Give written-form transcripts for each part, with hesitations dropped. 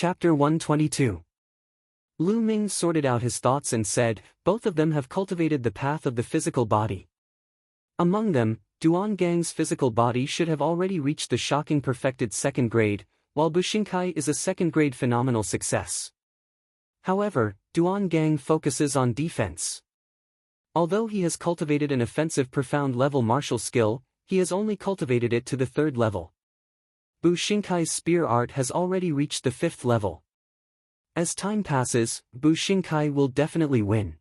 Chapter 122. Lu Ming sorted out his thoughts and said, both of them have cultivated the path of the physical body. Among them, Duan Gang's physical body should have already reached the shocking perfected second grade, while Bushinkai is a second-grade phenomenal success. However, Duan Gang focuses on defense. Although he has cultivated an offensive profound level martial skill, he has only cultivated it to the third level. Bushinkai's spear art has already reached the fifth level. As time passes, Bushinkai will definitely win.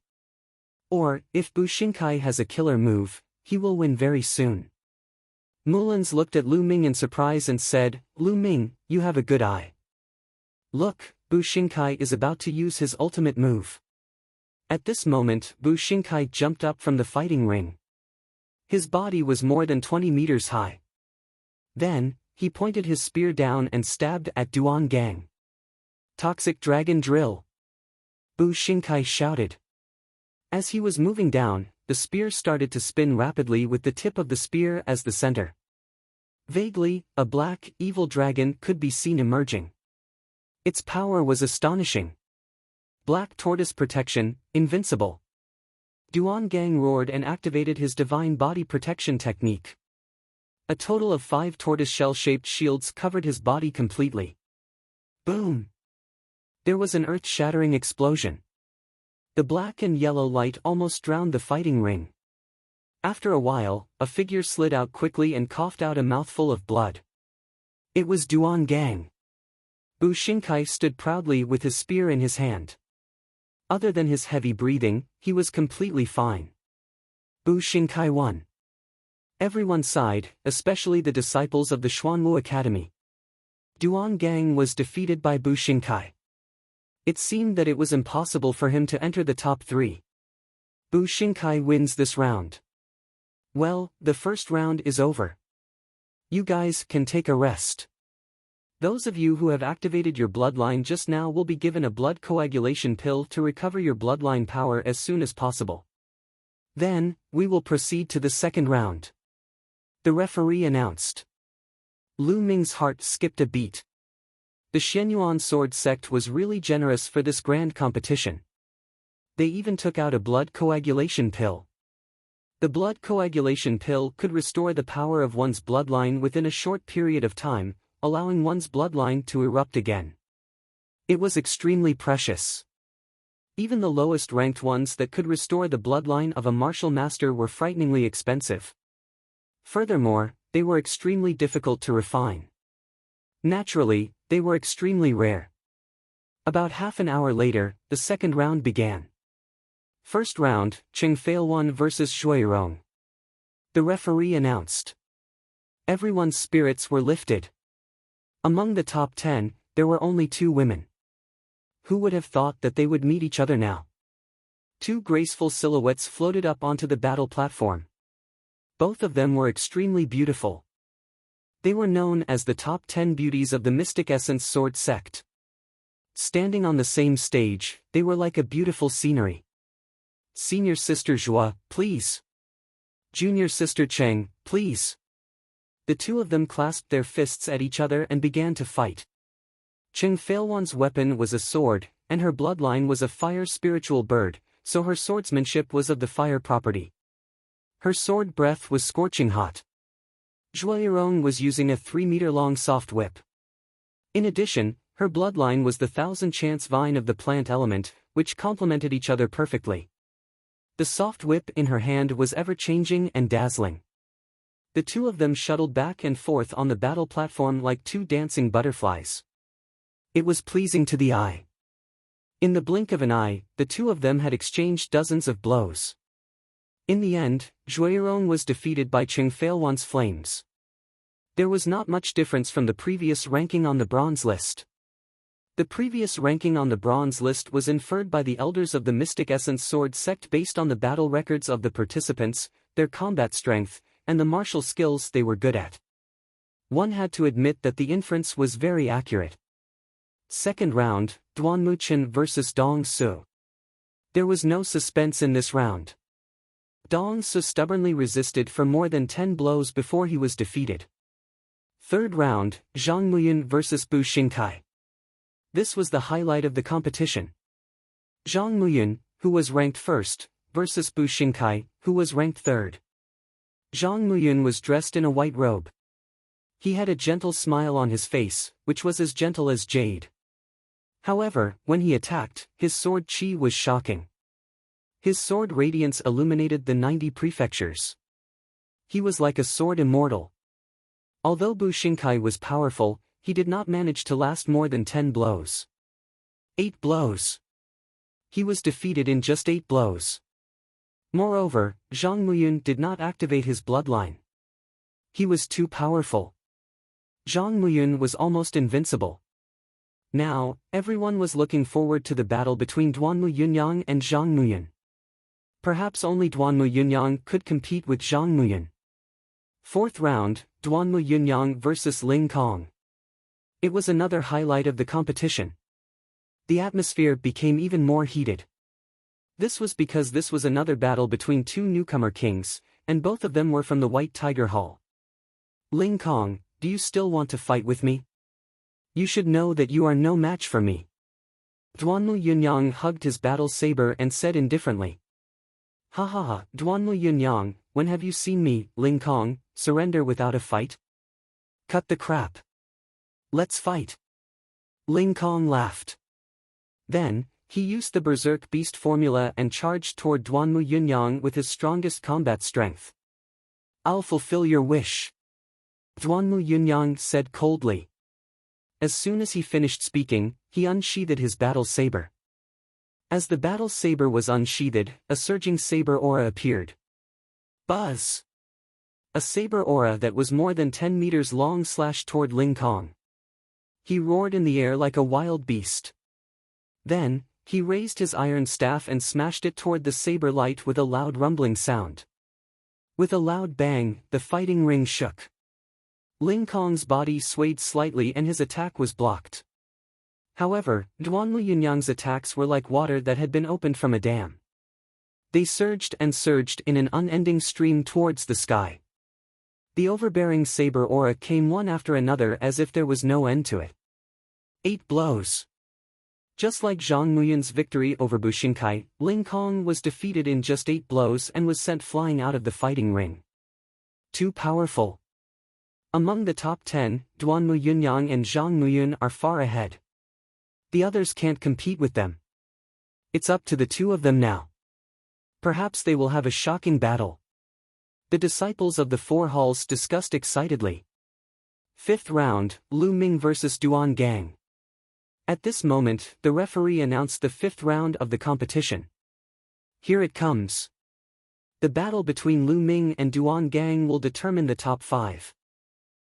Or, if Bushinkai has a killer move, he will win very soon. Mullins looked at Lu Ming in surprise and said, Lu Ming, you have a good eye. Look, Bushinkai is about to use his ultimate move. At this moment, Bushinkai jumped up from the fighting ring. His body was more than 20 meters high. Then, he pointed his spear down and stabbed at Duan Gang. Toxic Dragon Drill! Bushinkai shouted. As he was moving down, the spear started to spin rapidly with the tip of the spear as the center. Vaguely, a black, evil dragon could be seen emerging. Its power was astonishing. Black Tortoise Protection, invincible. Duan Gang roared and activated his divine body protection technique. A total of 5 tortoise shell-shaped shields covered his body completely. Boom! There was an earth-shattering explosion. The black and yellow light almost drowned the fighting ring. After a while, a figure slid out quickly and coughed out a mouthful of blood. It was Duan Gang. Bushinkai stood proudly with his spear in his hand. Other than his heavy breathing, he was completely fine. Bushinkai won. Everyone sighed, especially the disciples of the Xuanwu Academy. Duan Gang was defeated by Bushinkai. It seemed that it was impossible for him to enter the top 3. Bushinkai wins this round. Well, the first round is over. You guys can take a rest. Those of you who have activated your bloodline just now will be given a blood coagulation pill to recover your bloodline power as soon as possible. Then, we will proceed to the second round. The referee announced. Lu Ming's heart skipped a beat. The Shenyuan sword sect was really generous for this grand competition. They even took out a blood coagulation pill. The blood coagulation pill could restore the power of one's bloodline within a short period of time, allowing one's bloodline to erupt again. It was extremely precious. Even the lowest ranked ones that could restore the bloodline of a martial master were frighteningly expensive. Furthermore, they were extremely difficult to refine. Naturally, they were extremely rare. About half an hour later, the second round began. First round, Cheng Failwan vs Shuirong. The referee announced. Everyone's spirits were lifted. Among the top 10, there were only 2 women. Who would have thought that they would meet each other now? 2 graceful silhouettes floated up onto the battle platform. Both of them were extremely beautiful. They were known as the top 10 beauties of the Mystic Essence Sword sect. Standing on the same stage, they were like a beautiful scenery. Senior Sister Zhua, please. Junior Sister Cheng, please. The 2 of them clasped their fists at each other and began to fight. Cheng Failwan's weapon was a sword, and her bloodline was a fire spiritual bird, so her swordsmanship was of the fire property. Her sword breath was scorching hot. Zhuairong was using a 3-meter-long soft whip. In addition, her bloodline was the 1000-chance vine of the plant element, which complemented each other perfectly. The soft whip in her hand was ever-changing and dazzling. The 2 of them shuttled back and forth on the battle platform like 2 dancing butterflies. It was pleasing to the eye. In the blink of an eye, the 2 of them had exchanged dozens of blows. In the end, Zhuairong was defeated by Cheng Failwan's flames. There was not much difference from the previous ranking on the bronze list. The previous ranking on the bronze list was inferred by the elders of the Mystic Essence Sword sect based on the battle records of the participants, their combat strength, and the martial skills they were good at. One had to admit that the inference was very accurate. Second round, Duan Muchen vs Dong Su. There was no suspense in this round. Dong Su stubbornly resisted for more than 10 blows before he was defeated. Third round, Zhang Muyan vs Bushinkai. This was the highlight of the competition. Zhang Muyun, who was ranked first, versus Bu Xingkai, who was ranked third. Zhang Muyun was dressed in a white robe. He had a gentle smile on his face, which was as gentle as jade. However, when he attacked, his sword qi was shocking. His sword radiance illuminated the 90 prefectures. He was like a sword immortal. Although Bu Xingkai was powerful, he did not manage to last more than 10 blows. 8 blows. He was defeated in just 8 blows. Moreover, Zhang Muyun did not activate his bloodline. He was too powerful. Zhang Muyun was almost invincible. Now, everyone was looking forward to the battle between Duanmu Yunyang and Zhang Muyun. Perhaps only Duanmu Yunyang could compete with Zhang Muyun. Fourth round, Duanmu Yunyang versus Ling Kong. It was another highlight of the competition. The atmosphere became even more heated. This was because this was another battle between two newcomer kings, and both of them were from the White Tiger Hall. Ling Kong, do you still want to fight with me? You should know that you are no match for me. Duanmu Yunyang hugged his battle saber and said indifferently. Ha ha ha, Duanmu Yunyang, when have you seen me, Ling Kong, surrender without a fight? Cut the crap. Let's fight. Ling Kong laughed. Then, he used the Berserk Beast formula and charged toward Duanmu Yunyang with his strongest combat strength. I'll fulfill your wish. Duanmu Yunyang said coldly. As soon as he finished speaking, he unsheathed his battle saber. As the battle saber was unsheathed, a surging saber aura appeared. Buzz! A saber aura that was more than 10 meters long slashed toward Ling Kong. He roared in the air like a wild beast. Then, he raised his iron staff and smashed it toward the saber light with a loud rumbling sound. With a loud bang, the fighting ring shook. Ling Kong's body swayed slightly and his attack was blocked. However, Duanmu Yunyang's attacks were like water that had been opened from a dam. They surged and surged in an unending stream towards the sky. The overbearing saber aura came one after another as if there was no end to it. 8 blows. Just like Zhang Muyun's victory over Bu Xingkai, Ling Kong was defeated in just 8 blows and was sent flying out of the fighting ring. Too powerful. Among the top 10, Duanmu Yunyang and Zhang Muyun are far ahead. The others can't compete with them. It's up to the two of them now. Perhaps they will have a shocking battle. The disciples of the four halls discussed excitedly. Fifth round, Lu Ming versus Duan Gang. At this moment, the referee announced the 5th round of the competition. Here it comes. The battle between Lu Ming and Duan Gang will determine the top 5.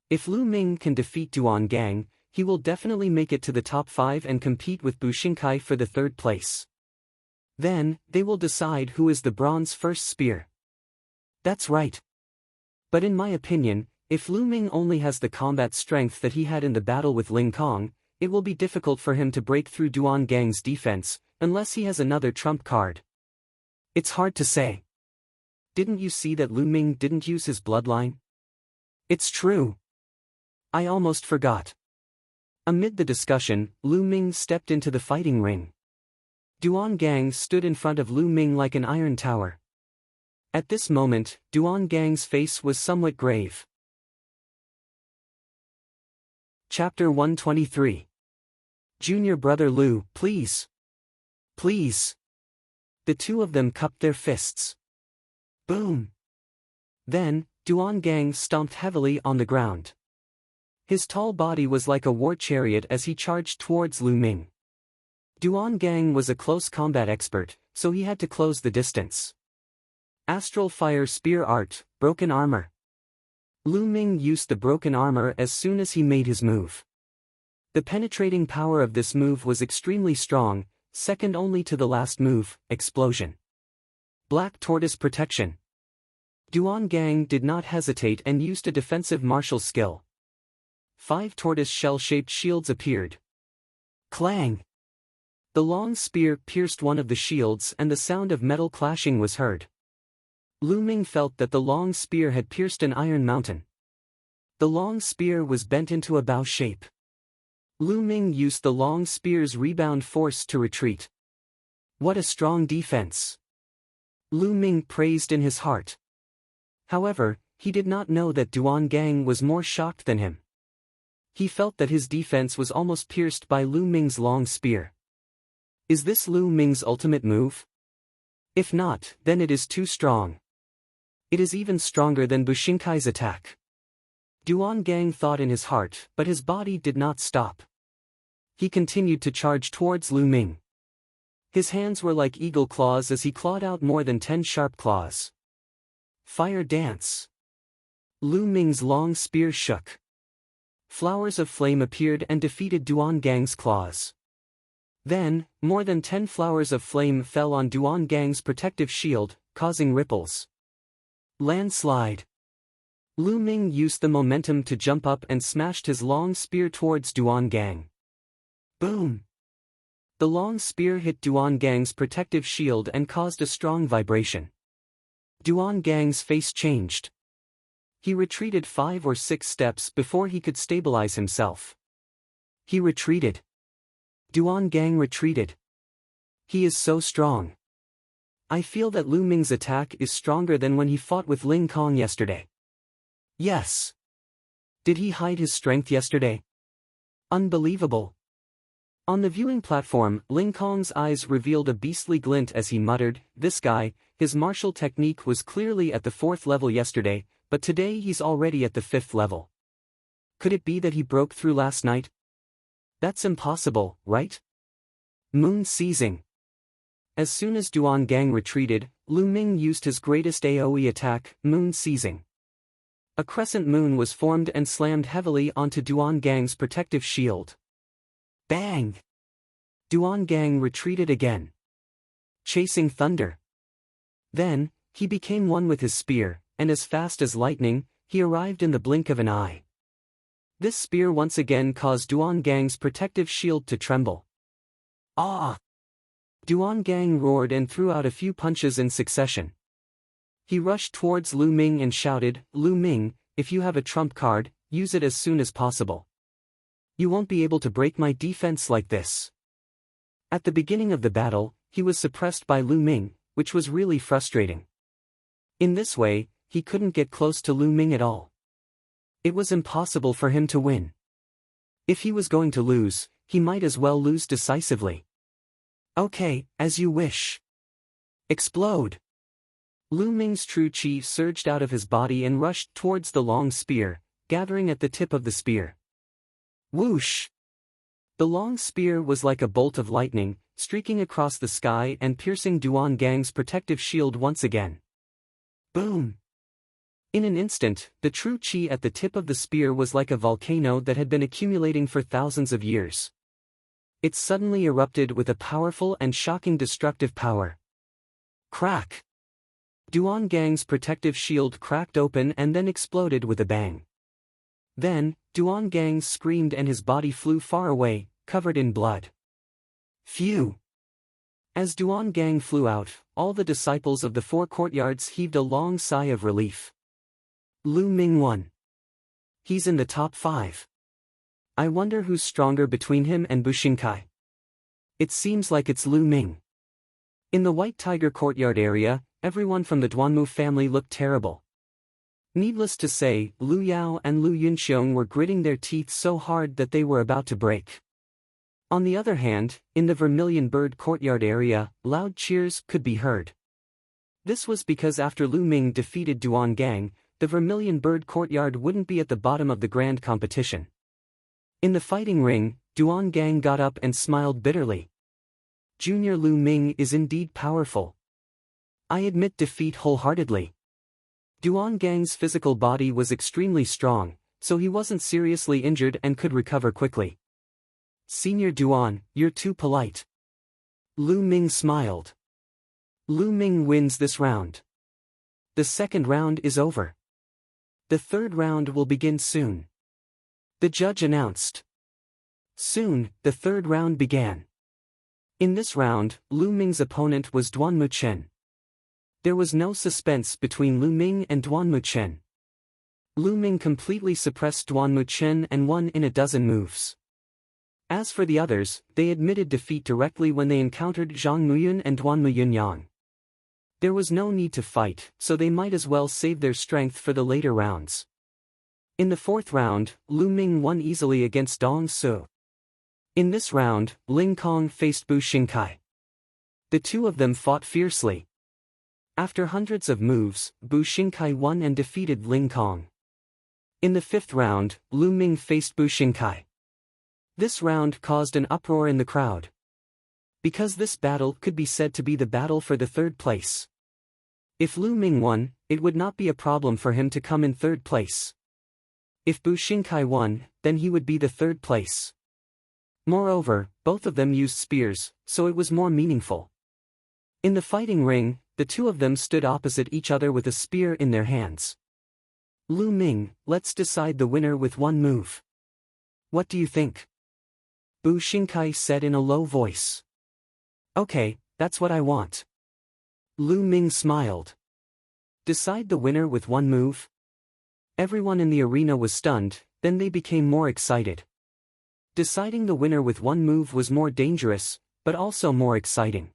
If Lu Ming can defeat Duan Gang, he will definitely make it to the top 5 and compete with Bu Xingkai for the 3rd place. Then, they will decide who is the bronze first spear. That's right. But in my opinion, if Lu Ming only has the combat strength that he had in the battle with Ling Kong, it will be difficult for him to break through Duan Gang's defense, unless he has another trump card. It's hard to say. Didn't you see that Lu Ming didn't use his bloodline? It's true. I almost forgot. Amid the discussion, Lu Ming stepped into the fighting ring. Duan Gang stood in front of Lu Ming like an iron tower. At this moment, Duan Gang's face was somewhat grave. Chapter 123. Junior brother Lu, please. Please. The two of them cupped their fists. Boom. Then, Duan Gang stomped heavily on the ground. His tall body was like a war chariot as he charged towards Lu Ming. Duan Gang was a close combat expert, so he had to close the distance. Astral Fire Spear Art, Broken Armor. Lu Ming used the broken armor as soon as he made his move. The penetrating power of this move was extremely strong, second only to the last move, Explosion. Black Tortoise Protection. Duan Gang did not hesitate and used a defensive martial skill. 5 tortoise shell-shaped shields appeared. Clang! The long spear pierced one of the shields and the sound of metal clashing was heard. Lu Ming felt that the long spear had pierced an iron mountain. The long spear was bent into a bow shape. Lu Ming used the long spear's rebound force to retreat. What a strong defense! Lu Ming praised in his heart. However, he did not know that Duan Gang was more shocked than him. He felt that his defense was almost pierced by Lu Ming's long spear. Is this Lu Ming's ultimate move? If not, then it is too strong. It is even stronger than Bushinkai's attack. Duan Gang thought in his heart, but his body did not stop. He continued to charge towards Lu Ming. His hands were like eagle claws as he clawed out more than 10 sharp claws. Fire dance. Lu Ming's long spear shook. Flowers of flame appeared and defeated Duan Gang's claws. Then, more than 10 flowers of flame fell on Duan Gang's protective shield, causing ripples. Landslide. Lu Ming used the momentum to jump up and smashed his long spear towards Duan Gang. Boom! The long spear hit Duan Gang's protective shield and caused a strong vibration. Duan Gang's face changed. He retreated 5 or 6 steps before he could stabilize himself. He retreated. Duan Gang retreated. He is so strong. I feel that Lu Ming's attack is stronger than when he fought with Ling Kong yesterday. Yes. Did he hide his strength yesterday? Unbelievable. On the viewing platform, Ling Kong's eyes revealed a beastly glint as he muttered, "This guy, his martial technique was clearly at the 4th level yesterday, but today he's already at the 5th level. Could it be that he broke through last night? That's impossible, right?" Moon seizing. As soon as Duan Gang retreated, Lu Ming used his greatest AoE attack, moon seizing. A crescent moon was formed and slammed heavily onto Duan Gang's protective shield. Bang! Duan Gang retreated again. Chasing thunder. Then, he became one with his spear, and as fast as lightning, he arrived in the blink of an eye. This spear once again caused Duan Gang's protective shield to tremble. Ah! Duan Gang roared and threw out a few punches in succession. He rushed towards Lu Ming and shouted, "Lu Ming, if you have a trump card, use it as soon as possible. You won't be able to break my defense like this." At the beginning of the battle, he was suppressed by Lu Ming, which was really frustrating. In this way, he couldn't get close to Lu Ming at all. It was impossible for him to win. If he was going to lose, he might as well lose decisively. Okay, as you wish. Explode! Lu Ming's true chi surged out of his body and rushed towards the long spear, gathering at the tip of the spear. Whoosh! The long spear was like a bolt of lightning, streaking across the sky and piercing Duan Gang's protective shield once again. Boom! In an instant, the true chi at the tip of the spear was like a volcano that had been accumulating for thousands of years. It suddenly erupted with a powerful and shocking destructive power. Crack! Duan Gang's protective shield cracked open and then exploded with a bang. Then, Duan Gang screamed and his body flew far away, covered in blood. Phew! As Duan Gang flew out, all the disciples of the 4 courtyards heaved a long sigh of relief. Lu Ming won. He's in the top 5. I wonder who's stronger between him and Bushinkai. It seems like it's Lu Ming. In the White Tiger courtyard area, everyone from the Duanmu family looked terrible. Needless to say, Lu Yao and Lu Yunxiong were gritting their teeth so hard that they were about to break. On the other hand, in the Vermilion Bird courtyard area, loud cheers could be heard. This was because after Lu Ming defeated Duan Gang, the Vermilion Bird courtyard wouldn't be at the bottom of the grand competition. In the fighting ring, Duan Gang got up and smiled bitterly. Junior Lu Ming is indeed powerful. I admit defeat wholeheartedly. Duan Gang's physical body was extremely strong, so he wasn't seriously injured and could recover quickly. Senior Duan, you're too polite. Lu Ming smiled. Lu Ming wins this round. The second round is over. The third round will begin soon. The judge announced. Soon, the third round began. In this round, Lu Ming's opponent was Duan Muchen. There was no suspense between Lu Ming and Duan Muchen. Lu Ming completely suppressed Duan Muchen and won in a dozen moves. As for the others, they admitted defeat directly when they encountered Zhang Muyun and Duan Muyunyang. There was no need to fight, so they might as well save their strength for the later rounds. In the fourth round, Lu Ming won easily against Dong Su. In this round, Ling Kong faced Bu Xingkai. The two of them fought fiercely. After hundreds of moves, Bu Xingkai won and defeated Ling Kong. In the fifth round, Lu Ming faced Bu Xingkai. This round caused an uproar in the crowd. Because this battle could be said to be the battle for the third place. If Lu Ming won, it would not be a problem for him to come in third place. If Bu Xingkai won, then he would be the third place. Moreover, both of them used spears, so it was more meaningful. In the fighting ring, the two of them stood opposite each other with a spear in their hands. Lu Ming, let's decide the winner with one move. What do you think? Bu Xingkai said in a low voice. Okay, that's what I want. Lu Ming smiled. Decide the winner with one move? Everyone in the arena was stunned, then they became more excited. Deciding the winner with one move was more dangerous, but also more exciting.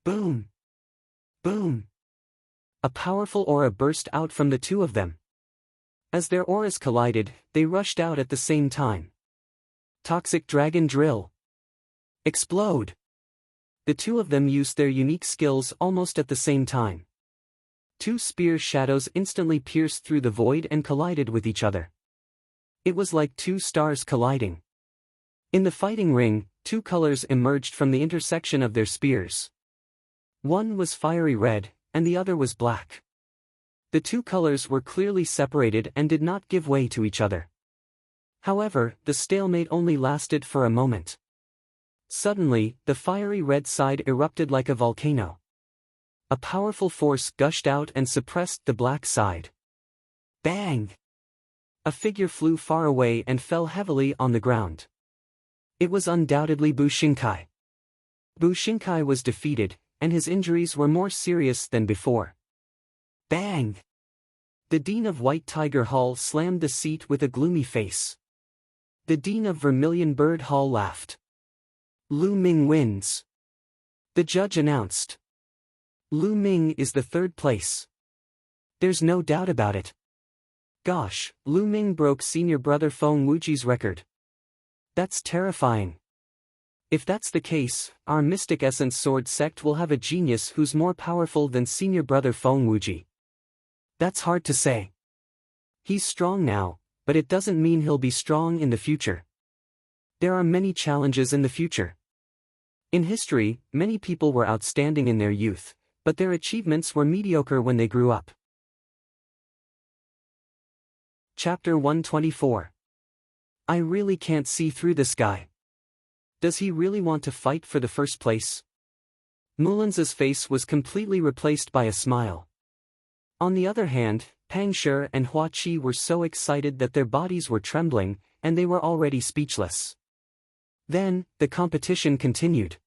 Boom! Boom! A powerful aura burst out from the two of them. As their auras collided, they rushed out at the same time. Toxic Dragon Drill. Explode! The two of them used their unique skills almost at the same time. Two spear shadows instantly pierced through the void and collided with each other. It was like two stars colliding. In the fighting ring, two colors emerged from the intersection of their spears. One was fiery red, and the other was black. The two colors were clearly separated and did not give way to each other. However, the stalemate only lasted for a moment. Suddenly, the fiery red side erupted like a volcano. A powerful force gushed out and suppressed the black side. Bang! A figure flew far away and fell heavily on the ground. It was undoubtedly Bu Xingkai. Bu Xingkai was defeated, and his injuries were more serious than before. Bang! The Dean of White Tiger Hall slammed the seat with a gloomy face. The Dean of Vermilion Bird Hall laughed. Lu Ming wins. The judge announced. Lu Ming is the third place. There's no doubt about it. Gosh, Lu Ming broke senior brother Feng Wuji's record. That's terrifying. If that's the case, our Mystic Essence Sword sect will have a genius who's more powerful than senior brother Feng Wuji. That's hard to say. He's strong now, but it doesn't mean he'll be strong in the future. There are many challenges in the future. In history, many people were outstanding in their youth, but their achievements were mediocre when they grew up. Chapter 124. I really can't see through this guy. Does he really want to fight for the first place? Mulan's face was completely replaced by a smile. On the other hand, Pang Shi and Hua Qi were so excited that their bodies were trembling, and they were already speechless. Then, the competition continued.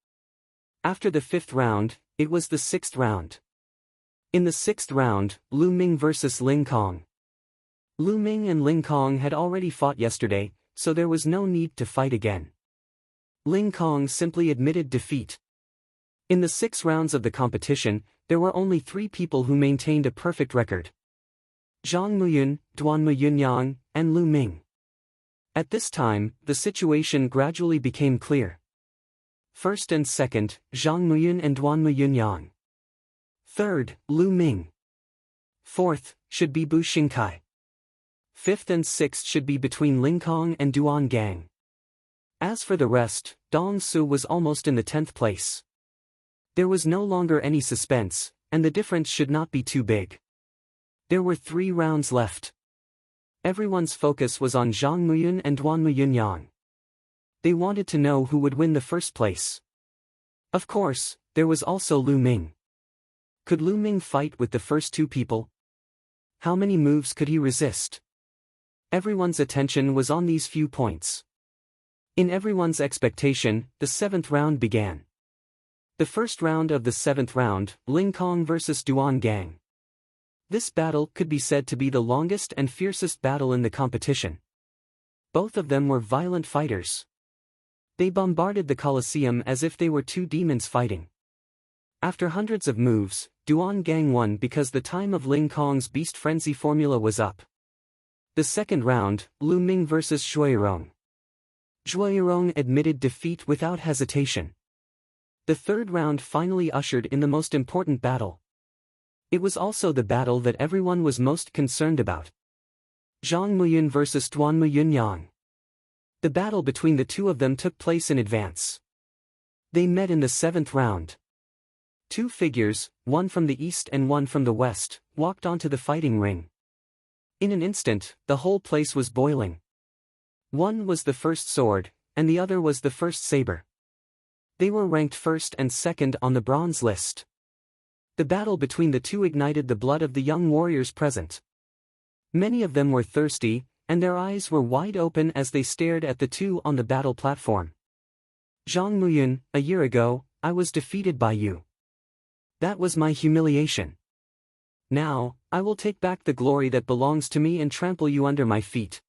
After the fifth round, it was the sixth round. In the sixth round, Lu Ming versus Ling Kong. Lu Ming and Ling Kong had already fought yesterday, so there was no need to fight again. Ling Kong simply admitted defeat. In the 6 rounds of the competition, there were only 3 people who maintained a perfect record. Zhang Muyun, Duan Muyunyang, and Lu Ming. At this time, the situation gradually became clear. First and second, Zhang Muyun and Duan Muyunyang. Third, Lu Ming. Fourth, should be Bu Xingkai. Fifth and sixth should be between Ling Kong and Duan Gang. As for the rest, Dong Su was almost in the 10th place. There was no longer any suspense, and the difference should not be too big. There were 3 rounds left. Everyone's focus was on Zhang Muyun and Duan Muyunyang. They wanted to know who would win the first place. Of course, there was also Lu Ming. Could Lu Ming fight with the first 2 people? How many moves could he resist? Everyone's attention was on these few points. In everyone's expectation, the 7th round began. The first round of the 7th round, Ling Kong vs Duan Gang. This battle could be said to be the longest and fiercest battle in the competition. Both of them were violent fighters. They bombarded the Colosseum as if they were two demons fighting. After hundreds of moves, Duan Gang won because the time of Ling Kong's Beast Frenzy formula was up. The second round, Lu Ming vs Shuirong. Shuirong admitted defeat without hesitation. The third round finally ushered in the most important battle. It was also the battle that everyone was most concerned about. Zhang Muyun vs Duan Muyunyang. The battle between the two of them took place in advance. They met in the seventh round. Two figures, one from the east and one from the west, walked onto the fighting ring. In an instant, the whole place was boiling. One was the first sword, and the other was the first saber. They were ranked first and second on the bronze list. The battle between the two ignited the blood of the young warriors present. Many of them were thirsty, and their eyes were wide open as they stared at the two on the battle platform. Zhang Muyun, a year ago, I was defeated by you. That was my humiliation. Now, I will take back the glory that belongs to me and trample you under my feet.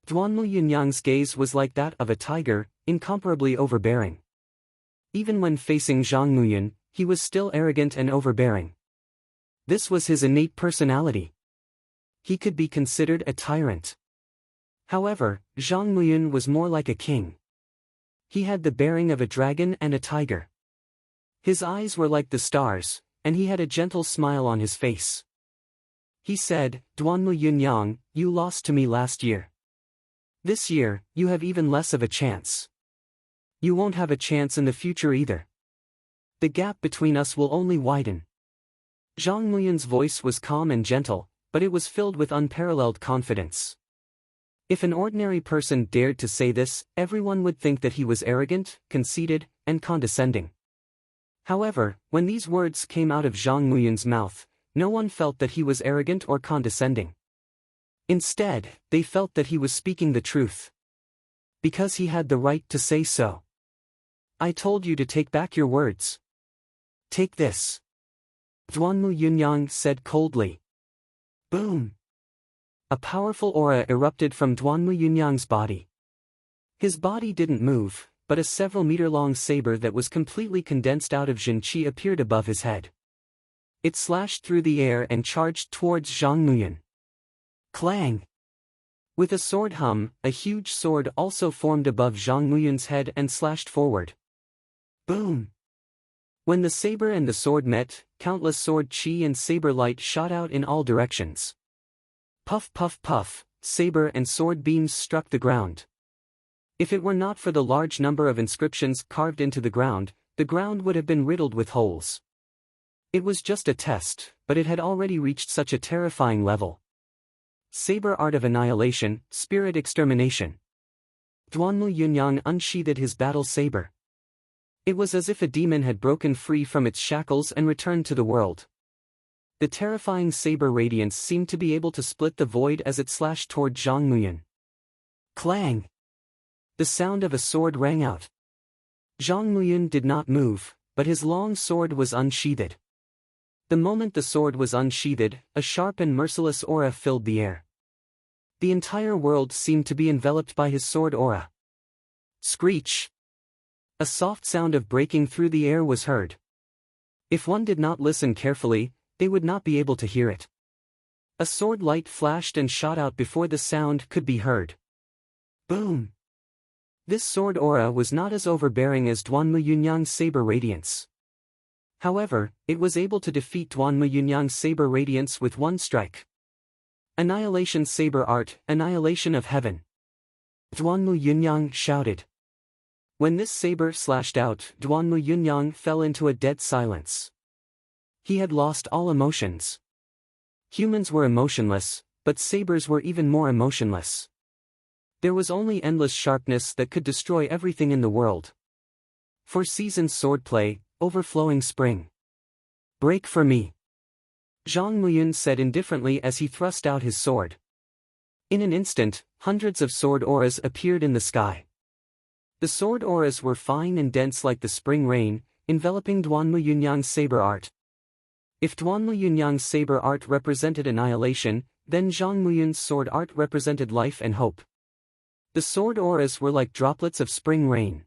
Duan Muyunyang's gaze was like that of a tiger, incomparably overbearing. Even when facing Zhang Muyun, he was still arrogant and overbearing. This was his innate personality. He could be considered a tyrant. However, Zhang Muyun was more like a king. He had the bearing of a dragon and a tiger. His eyes were like the stars, and he had a gentle smile on his face. He said, Duan Muyunyang, you lost to me last year. This year, you have even less of a chance. You won't have a chance in the future either. The gap between us will only widen. Zhang Muyun's voice was calm and gentle, but it was filled with unparalleled confidence. If an ordinary person dared to say this, everyone would think that he was arrogant, conceited, and condescending. However, when these words came out of Zhang Muyun's mouth, no one felt that he was arrogant or condescending. Instead, they felt that he was speaking the truth. Because he had the right to say so. I told you to take back your words. Take this. Duan Muyunyang said coldly. Boom! A powerful aura erupted from Duan Muyunyang's body. His body didn't move, but a several-meter-long saber that was completely condensed out of Jin Qi appeared above his head. It slashed through the air and charged towards Zhang Muyun. Clang! With a sword hum, a huge sword also formed above Zhang Muyun's head and slashed forward. Boom! When the saber and the sword met, countless sword qi and saber light shot out in all directions. Puff puff puff, saber and sword beams struck the ground. If it were not for the large number of inscriptions carved into the ground would have been riddled with holes. It was just a test, but it had already reached such a terrifying level. Saber art of annihilation, spirit extermination. Duan Muyunyang unsheathed his battle saber. It was as if a demon had broken free from its shackles and returned to the world. The terrifying saber radiance seemed to be able to split the void as it slashed toward Zhang Muyun. Clang! The sound of a sword rang out. Zhang Muyun did not move, but his long sword was unsheathed. The moment the sword was unsheathed, a sharp and merciless aura filled the air. The entire world seemed to be enveloped by his sword aura. Screech! A soft sound of breaking through the air was heard. If one did not listen carefully, they would not be able to hear it. A sword light flashed and shot out before the sound could be heard. Boom! This sword aura was not as overbearing as Duan Muyunyang's saber radiance. However, it was able to defeat Duan Muyunyang's saber radiance with one strike. Annihilation saber art, annihilation of heaven. Duan Muyunyang shouted. When this saber slashed out, Duan Muyunyang fell into a dead silence. He had lost all emotions. Humans were emotionless, but sabers were even more emotionless. There was only endless sharpness that could destroy everything in the world. For seasoned swordplay, overflowing spring. Break for me. Zhang Muyun said indifferently as he thrust out his sword. In an instant, hundreds of sword auras appeared in the sky. The sword auras were fine and dense like the spring rain, enveloping Duan Muyunyang's saber art. If Duan Muyunyang's saber art represented annihilation, then Zhang Muyun's sword art represented life and hope. The sword auras were like droplets of spring rain.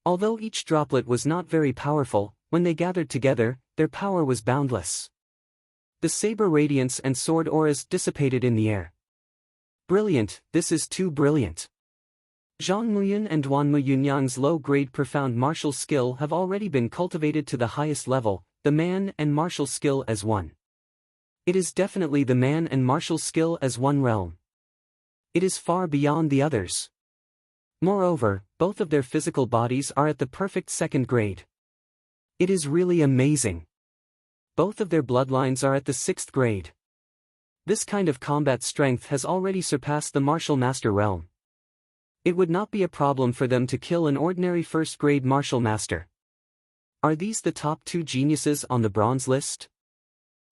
Although each droplet was not very powerful, when they gathered together, their power was boundless. The saber radiance and sword auras dissipated in the air. Brilliant, this is too brilliant. Zhang Muyun and Duan Muyunyang's low-grade profound martial skill have already been cultivated to the highest level, the man and martial skill as one. It is definitely the man and martial skill as one realm. It is far beyond the others. Moreover, both of their physical bodies are at the perfect second grade. It is really amazing. Both of their bloodlines are at the 6th grade. This kind of combat strength has already surpassed the martial master realm. It would not be a problem for them to kill an ordinary first-grade martial master. Are these the top 2 geniuses on the bronze list?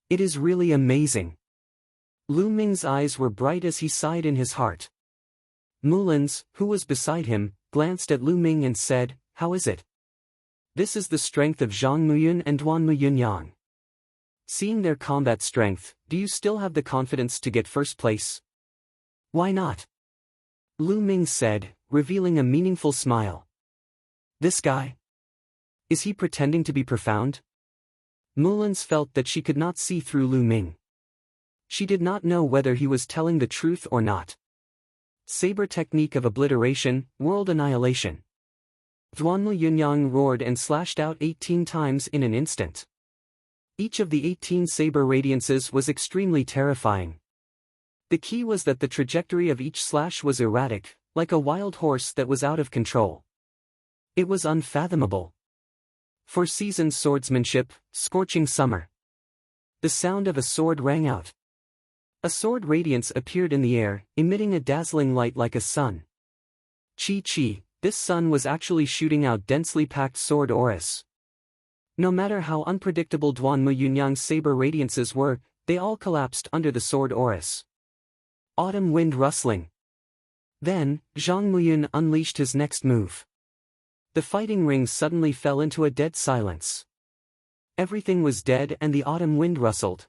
It is really amazing. Lu Ming's eyes were bright as he sighed in his heart. Mulins, who was beside him, glanced at Lu Ming and said, "How is it? This is the strength of Zhang Muyun and Duan Muyunyang. Seeing their combat strength, do you still have the confidence to get first place?" "Why not?" Lu Ming said, revealing a meaningful smile. "This guy? Is he pretending to be profound?" Mulins felt that she could not see through Lu Ming. She did not know whether he was telling the truth or not. Saber technique of obliteration, world annihilation. Duan Muyunyang roared and slashed out 18 times in an instant. Each of the 18 saber radiances was extremely terrifying. The key was that the trajectory of each slash was erratic, like a wild horse that was out of control. It was unfathomable. For seasoned swordsmanship, scorching summer. The sound of a sword rang out. A sword radiance appeared in the air, emitting a dazzling light like a sun. Chi, this sun was actually shooting out densely packed sword auras. No matter how unpredictable Duan Muyunyang's saber radiances were, they all collapsed under the sword auras. Autumn wind rustling. Then, Zhang Muyun unleashed his next move. The fighting ring suddenly fell into a dead silence. Everything was dead and the autumn wind rustled.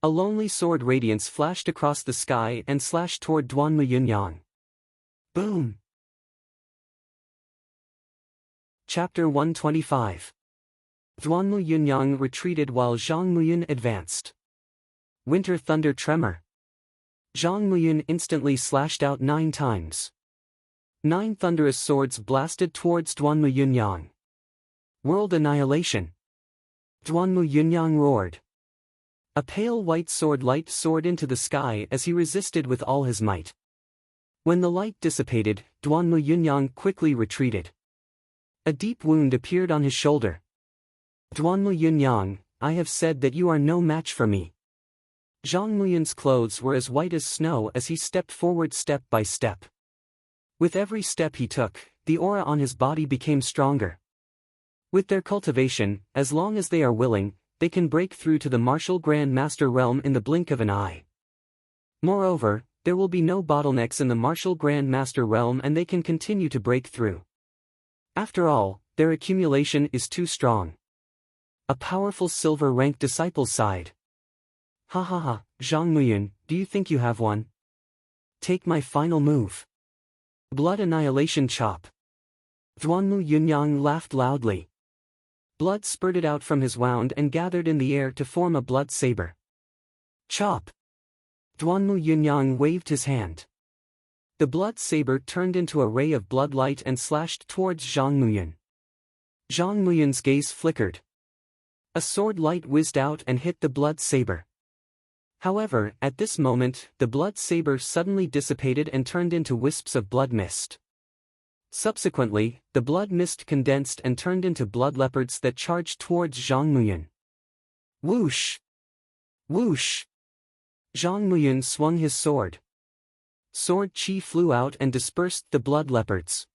A lonely sword radiance flashed across the sky and slashed toward Duan Muyunyang. Boom! Chapter 125. Duan Muyunyang retreated while Zhang Muyun advanced. Winter thunder tremor. Zhang Muyun instantly slashed out 9 times. 9 thunderous swords blasted towards Duan Muyunyang. World annihilation. Duan Muyunyang roared. A pale white sword light soared into the sky as he resisted with all his might. When the light dissipated, Duan Muyunyang quickly retreated. A deep wound appeared on his shoulder. "Duan Muyunyang, I have said that you are no match for me." Zhang Muyun's clothes were as white as snow as he stepped forward step by step. With every step he took, the aura on his body became stronger. With their cultivation, as long as they are willing, they can break through to the martial Grand Master realm in the blink of an eye. Moreover, there will be no bottlenecks in the martial Grand Master realm and they can continue to break through. After all, their accumulation is too strong. A powerful silver-ranked disciple sighed. "Ha ha ha, Zhang Muyun, do you think you have one? Take my final move. Blood annihilation chop." Duan Muyunyang laughed loudly. Blood spurted out from his wound and gathered in the air to form a blood saber. Chop! Duan Muyunyang waved his hand. The blood saber turned into a ray of blood light and slashed towards Zhang Muyun. Zhang Muyun's gaze flickered. A sword light whizzed out and hit the blood saber. However, at this moment, the blood saber suddenly dissipated and turned into wisps of blood mist. Subsequently, the blood mist condensed and turned into blood leopards that charged towards Zhang Muyun. Whoosh! Whoosh! Zhang Muyun swung his sword. Sword chi flew out and dispersed the blood leopards.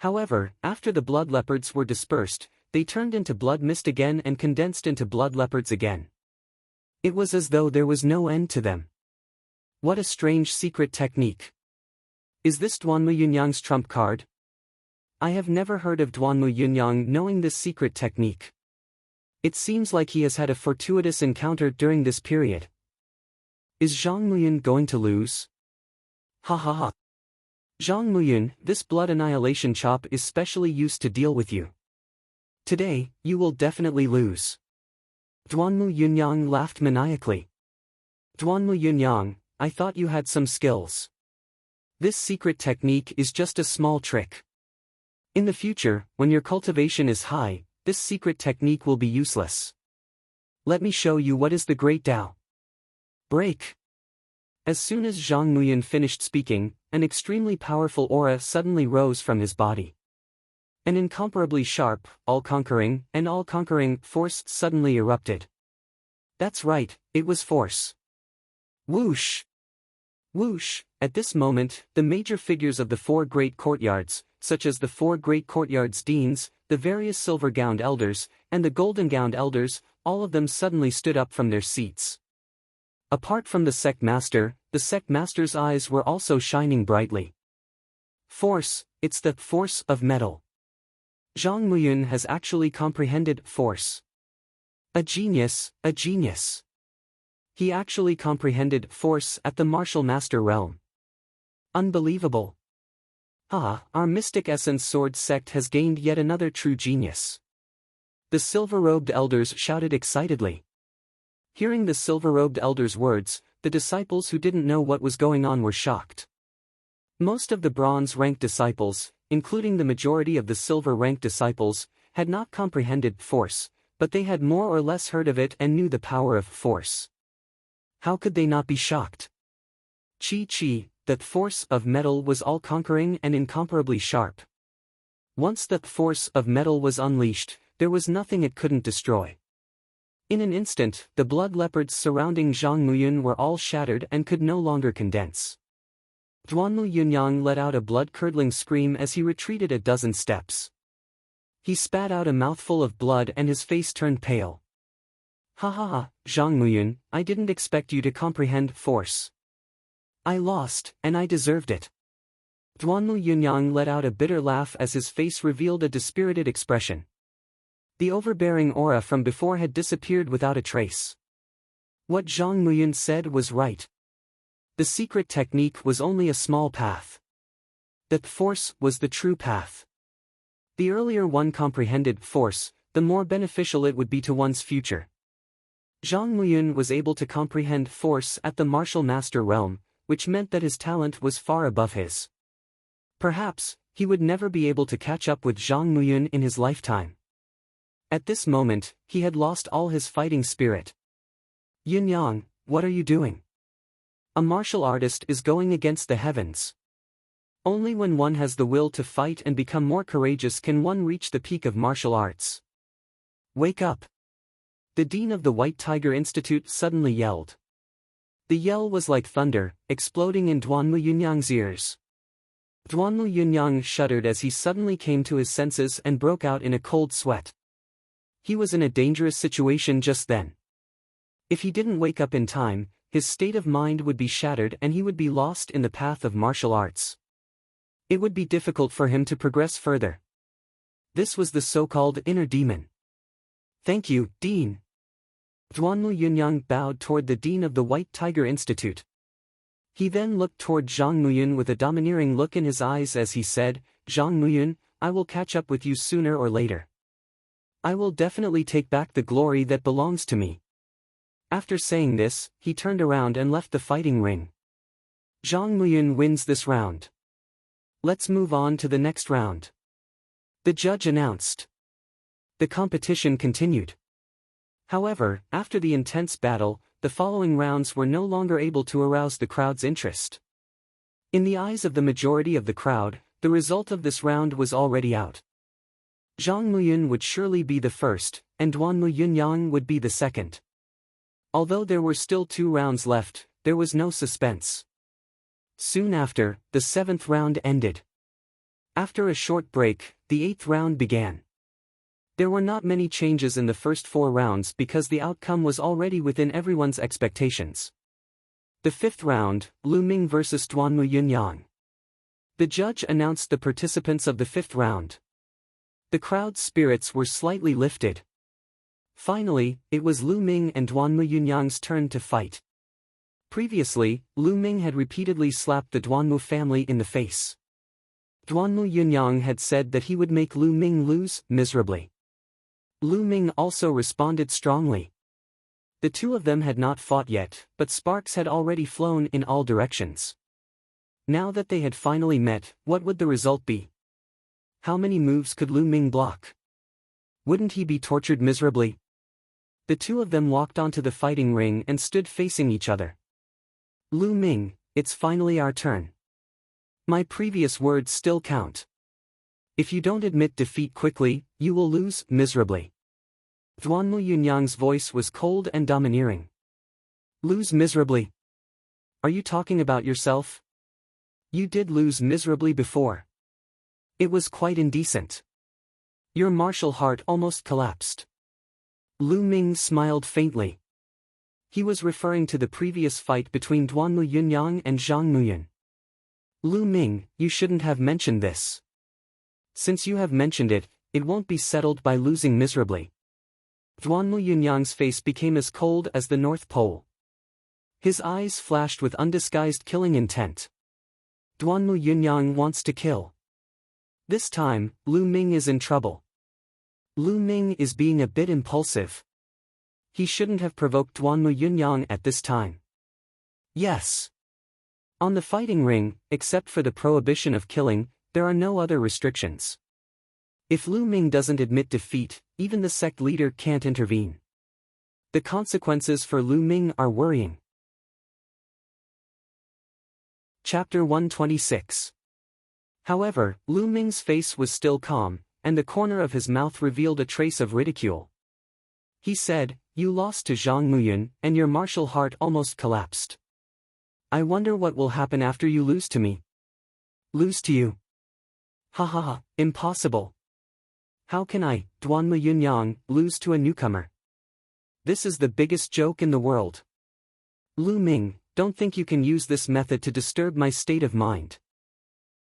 However, after the blood leopards were dispersed, they turned into blood mist again and condensed into blood leopards again. It was as though there was no end to them. What a strange secret technique. Is this Duan Muyunyang's trump card? I have never heard of Duan Muyunyang knowing this secret technique. It seems like he has had a fortuitous encounter during this period. Is Zhang Muyun going to lose? Ha ha ha. Zhang Muyun, this blood annihilation chop is specially used to deal with you. Today, you will definitely lose. Duanmu Yunyang laughed maniacally. Duanmu Yunyang, I thought you had some skills. This secret technique is just a small trick. In the future, when your cultivation is high, this secret technique will be useless. Let me show you what is the Great Tao. Break. As soon as Zhang Muyun finished speaking, an extremely powerful aura suddenly rose from his body. An incomparably sharp, all-conquering, and all-conquering force suddenly erupted. That's right, it was force. Whoosh! Whoosh! At this moment, the major figures of the four great courtyards, such as the four great courtyards' deans, the various silver-gowned elders, and the golden-gowned elders, all of them suddenly stood up from their seats. Apart from the sect master, the sect master's eyes were also shining brightly. Force, it's the force of metal. Zhang Muyun has actually comprehended force. A genius, a genius. He actually comprehended force at the martial master realm. Unbelievable. Ah, our mystic essence sword sect has gained yet another true genius. The silver-robed elders shouted excitedly. Hearing the silver-robed elders' words, the disciples who didn't know what was going on were shocked. Most of the bronze-ranked disciples, including the majority of the silver-ranked disciples, had not comprehended force, but they had more or less heard of it and knew the power of force. How could they not be shocked? Chi, that force of metal was all-conquering and incomparably sharp. Once that force of metal was unleashed, there was nothing it couldn't destroy. In an instant, the blood leopards surrounding Zhang Muyun were all shattered and could no longer condense. Duanmu Yunyang let out a blood-curdling scream as he retreated a dozen steps. He spat out a mouthful of blood and his face turned pale. Ha ha ha, Zhang Muyun, I didn't expect you to comprehend force. I lost, and I deserved it. Duanmu Yunyang let out a bitter laugh as his face revealed a dispirited expression. The overbearing aura from before had disappeared without a trace. What Zhang Muyun said was right. The secret technique was only a small path. That force was the true path. The earlier one comprehended force, the more beneficial it would be to one's future. Zhang Muyun was able to comprehend force at the martial master realm, which meant that his talent was far above his. Perhaps, he would never be able to catch up with Zhang Muyun in his lifetime. At this moment, he had lost all his fighting spirit. Yunyang, what are you doing? A martial artist is going against the heavens. Only when one has the will to fight and become more courageous can one reach the peak of martial arts. Wake up! The dean of the White Tiger Institute suddenly yelled. The yell was like thunder, exploding in Duanmu Yunyang's ears. Duanmu Yunyang shuddered as he suddenly came to his senses and broke out in a cold sweat. He was in a dangerous situation just then. If he didn't wake up in time, his state of mind would be shattered and he would be lost in the path of martial arts. It would be difficult for him to progress further. This was the so-called inner demon. Thank you, Dean. Duanmu Yunyang bowed toward the dean of the White Tiger Institute. He then looked toward Zhang Muyun with a domineering look in his eyes as he said, Zhang Muyun, I will catch up with you sooner or later. I will definitely take back the glory that belongs to me. After saying this, he turned around and left the fighting ring. Zhang Muyun wins this round. Let's move on to the next round. The judge announced. The competition continued. However, after the intense battle, the following rounds were no longer able to arouse the crowd's interest. In the eyes of the majority of the crowd, the result of this round was already out. Zhang Muyun would surely be the first, and Duanmu Yunyang would be the second. Although there were still 2 rounds left, there was no suspense. Soon after, the 7th round ended. After a short break, the 8th round began. There were not many changes in the first 4 rounds because the outcome was already within everyone's expectations. The 5th round, Lu Ming vs Duanmu Yunyang. The judge announced the participants of the 5th round. The crowd's spirits were slightly lifted. Finally, it was Lu Ming and Duanmu Yunyang's turn to fight. Previously, Lu Ming had repeatedly slapped the Duanmu family in the face. Duanmu Yunyang had said that he would make Lu Ming lose miserably. Lu Ming also responded strongly. The two of them had not fought yet, but sparks had already flown in all directions. Now that they had finally met, what would the result be? How many moves could Lu Ming block? Wouldn't he be tortured miserably? The two of them walked onto the fighting ring and stood facing each other. Lu Ming, it's finally our turn. My previous words still count. If you don't admit defeat quickly, you will lose miserably. Duanmu Yunyang's voice was cold and domineering. Lose miserably? Are you talking about yourself? You did lose miserably before. It was quite indecent. Your martial heart almost collapsed. Lu Ming smiled faintly. He was referring to the previous fight between Duanmu Yunyang and Zhang Muyan. Lu Ming, you shouldn't have mentioned this. Since you have mentioned it, it won't be settled by losing miserably. Duanmu Yunyang's face became as cold as the North Pole. His eyes flashed with undisguised killing intent. Duanmu Yunyang wants to kill. This time, Lu Ming is in trouble. Lu Ming is being a bit impulsive. He shouldn't have provoked Duanmu Yunyang at this time. Yes. On the fighting ring, except for the prohibition of killing, there are no other restrictions. If Lu Ming doesn't admit defeat, even the sect leader can't intervene. The consequences for Lu Ming are worrying. Chapter 126. However, Lu Ming's face was still calm, and the corner of his mouth revealed a trace of ridicule. He said, "You lost to Zhang Muyan, and your martial heart almost collapsed. I wonder what will happen after you lose to me." Lose to you? Ha ha ha, impossible. How can I, Duanmu Yunyang, lose to a newcomer? This is the biggest joke in the world. Lu Ming, don't think you can use this method to disturb my state of mind.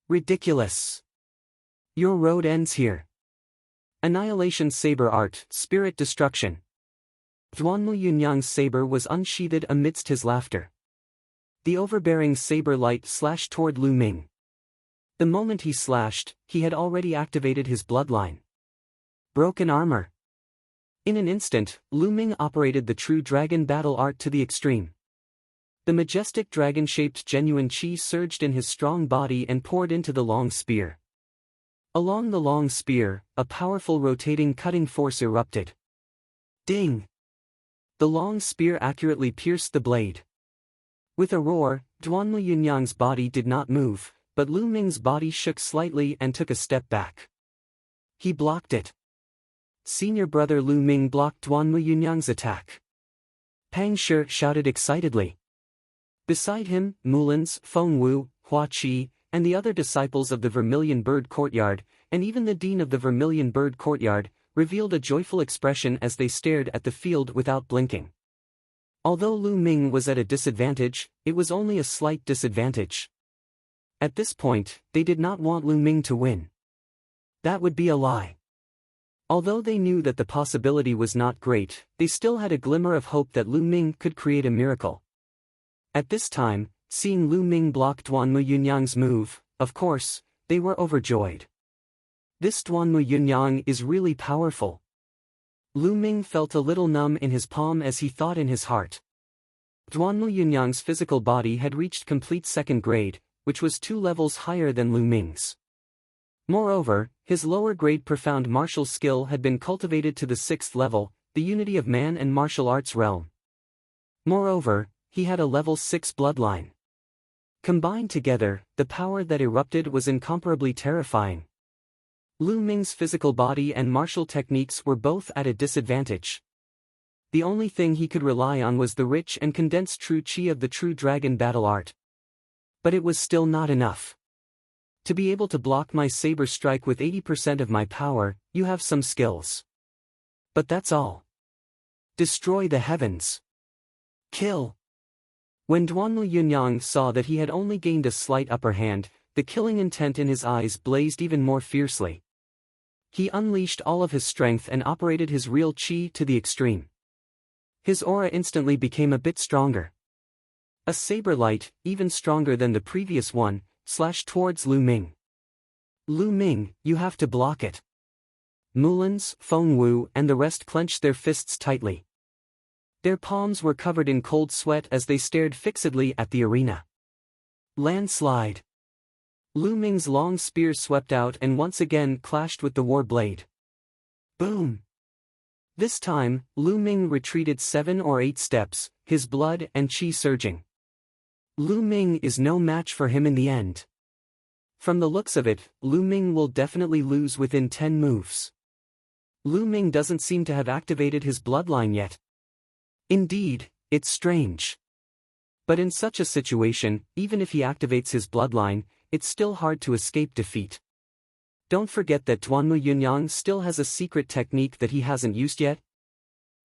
Ridiculous. Your road ends here. Annihilation Saber Art, Spirit Destruction. Duanmu Yunyang's saber was unsheathed amidst his laughter. The overbearing saber light slashed toward Lu Ming. The moment he slashed, he had already activated his bloodline. Broken armor. In an instant, Lu Ming operated the true dragon battle art to the extreme. The majestic dragon-shaped genuine chi surged in his strong body and poured into the long spear. Along the long spear, a powerful rotating cutting force erupted. Ding! The long spear accurately pierced the blade. With a roar, Duanmu Yunyang's body did not move, but Lu Ming's body shook slightly and took a step back. He blocked it. Senior brother Lu Ming blocked Duanmu Yunyang's attack. Pang Shi shouted excitedly. Beside him, Mulins, Feng Wu, Hua Qi, and the other disciples of the Vermilion Bird Courtyard, and even the dean of the Vermilion Bird Courtyard, revealed a joyful expression as they stared at the field without blinking. Although Lu Ming was at a disadvantage, it was only a slight disadvantage. At this point, they did not want Lu Ming to win. That would be a lie. Although they knew that the possibility was not great, they still had a glimmer of hope that Lu Ming could create a miracle. At this time, seeing Lu Ming block Duanmu Yunyang's move, of course, they were overjoyed. This Duanmu Yunyang is really powerful. Lu Ming felt a little numb in his palm as he thought in his heart. Duanmu Yunyang's physical body had reached complete second grade, which was 2 levels higher than Lu Ming's. Moreover, his lower-grade profound martial skill had been cultivated to the 6th level, the unity of man and martial arts realm. Moreover, he had a level 6 bloodline. Combined together, the power that erupted was incomparably terrifying. Lu Ming's physical body and martial techniques were both at a disadvantage. The only thing he could rely on was the rich and condensed true chi of the true dragon battle art. But it was still not enough. To be able to block my saber strike with 80% of my power, you have some skills. But that's all. Destroy the heavens. Kill. When Duanmu Yunyang saw that he had only gained a slight upper hand, the killing intent in his eyes blazed even more fiercely. He unleashed all of his strength and operated his real chi to the extreme. His aura instantly became a bit stronger. A saber light, even stronger than the previous one, slashed towards Lu Ming. Lu Ming, you have to block it. Mullins, Feng Wu and the rest clenched their fists tightly. Their palms were covered in cold sweat as they stared fixedly at the arena. Landslide. Lu Ming's long spear swept out and once again clashed with the war blade. Boom! This time, Lu Ming retreated 7 or 8 steps, his blood and qi surging. Lu Ming is no match for him in the end. From the looks of it, Lu Ming will definitely lose within 10 moves. Lu Ming doesn't seem to have activated his bloodline yet. Indeed, it's strange. But in such a situation, even if he activates his bloodline, it's still hard to escape defeat. Don't forget that Duanmu Yunyang still has a secret technique that he hasn't used yet.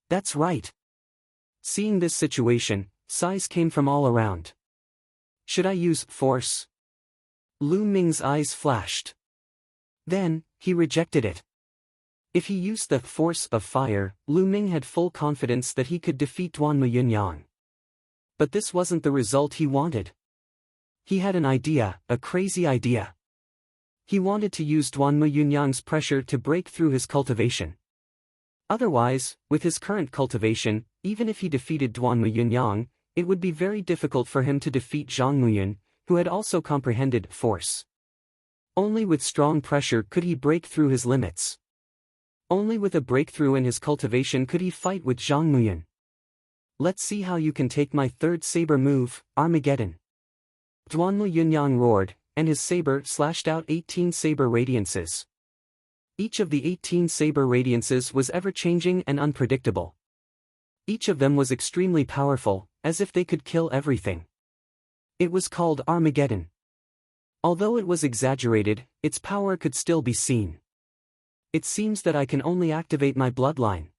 That's right. Seeing this situation, sighs came from all around. Should I use force? Lu Ming's eyes flashed. Then, he rejected it. If he used the force of fire, Lu Ming had full confidence that he could defeat Duanmu Yunyang. But this wasn't the result he wanted. He had an idea, a crazy idea. He wanted to use Duanmu Yunyang's pressure to break through his cultivation. Otherwise, with his current cultivation, even if he defeated Duanmu Yunyang, it would be very difficult for him to defeat Zhang Muyun, who had also comprehended force. Only with strong pressure could he break through his limits. Only with a breakthrough in his cultivation could he fight with Zhang Muyun. Let's see how you can take my third saber move, Armageddon. Duanmu Yunyang roared, and his saber slashed out 18 saber radiances. Each of the 18 saber radiances was ever-changing and unpredictable. Each of them was extremely powerful, as if they could kill everything. It was called Armageddon. Although it was exaggerated, its power could still be seen. It seems that I can only activate my bloodline.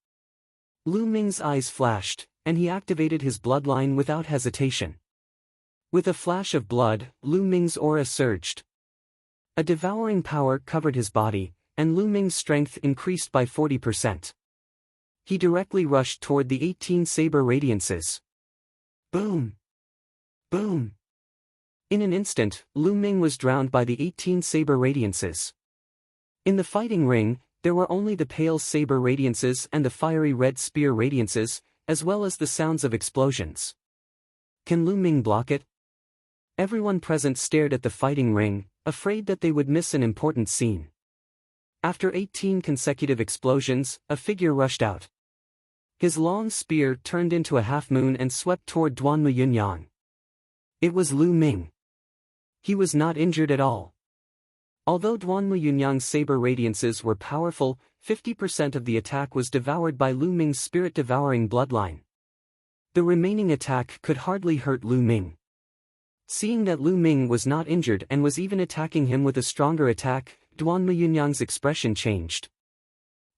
Lu Ming's eyes flashed, and he activated his bloodline without hesitation. With a flash of blood, Lu Ming's aura surged. A devouring power covered his body, and Lu Ming's strength increased by 40%. He directly rushed toward the 18 saber radiances. Boom! Boom! In an instant, Lu Ming was drowned by the 18 saber radiances. In the fighting ring, there were only the pale saber radiances and the fiery red spear radiances, as well as the sounds of explosions. Can Lu Ming block it? Everyone present stared at the fighting ring, afraid that they would miss an important scene. After 18 consecutive explosions, a figure rushed out. His long spear turned into a half-moon and swept toward Duanmu Yunyang. It was Lu Ming. He was not injured at all. Although Duanmu Yunyang's saber radiances were powerful, 50% of the attack was devoured by Lu Ming's spirit-devouring bloodline. The remaining attack could hardly hurt Lu Ming. Seeing that Lu Ming was not injured and was even attacking him with a stronger attack, Duanmu Yunyang's expression changed.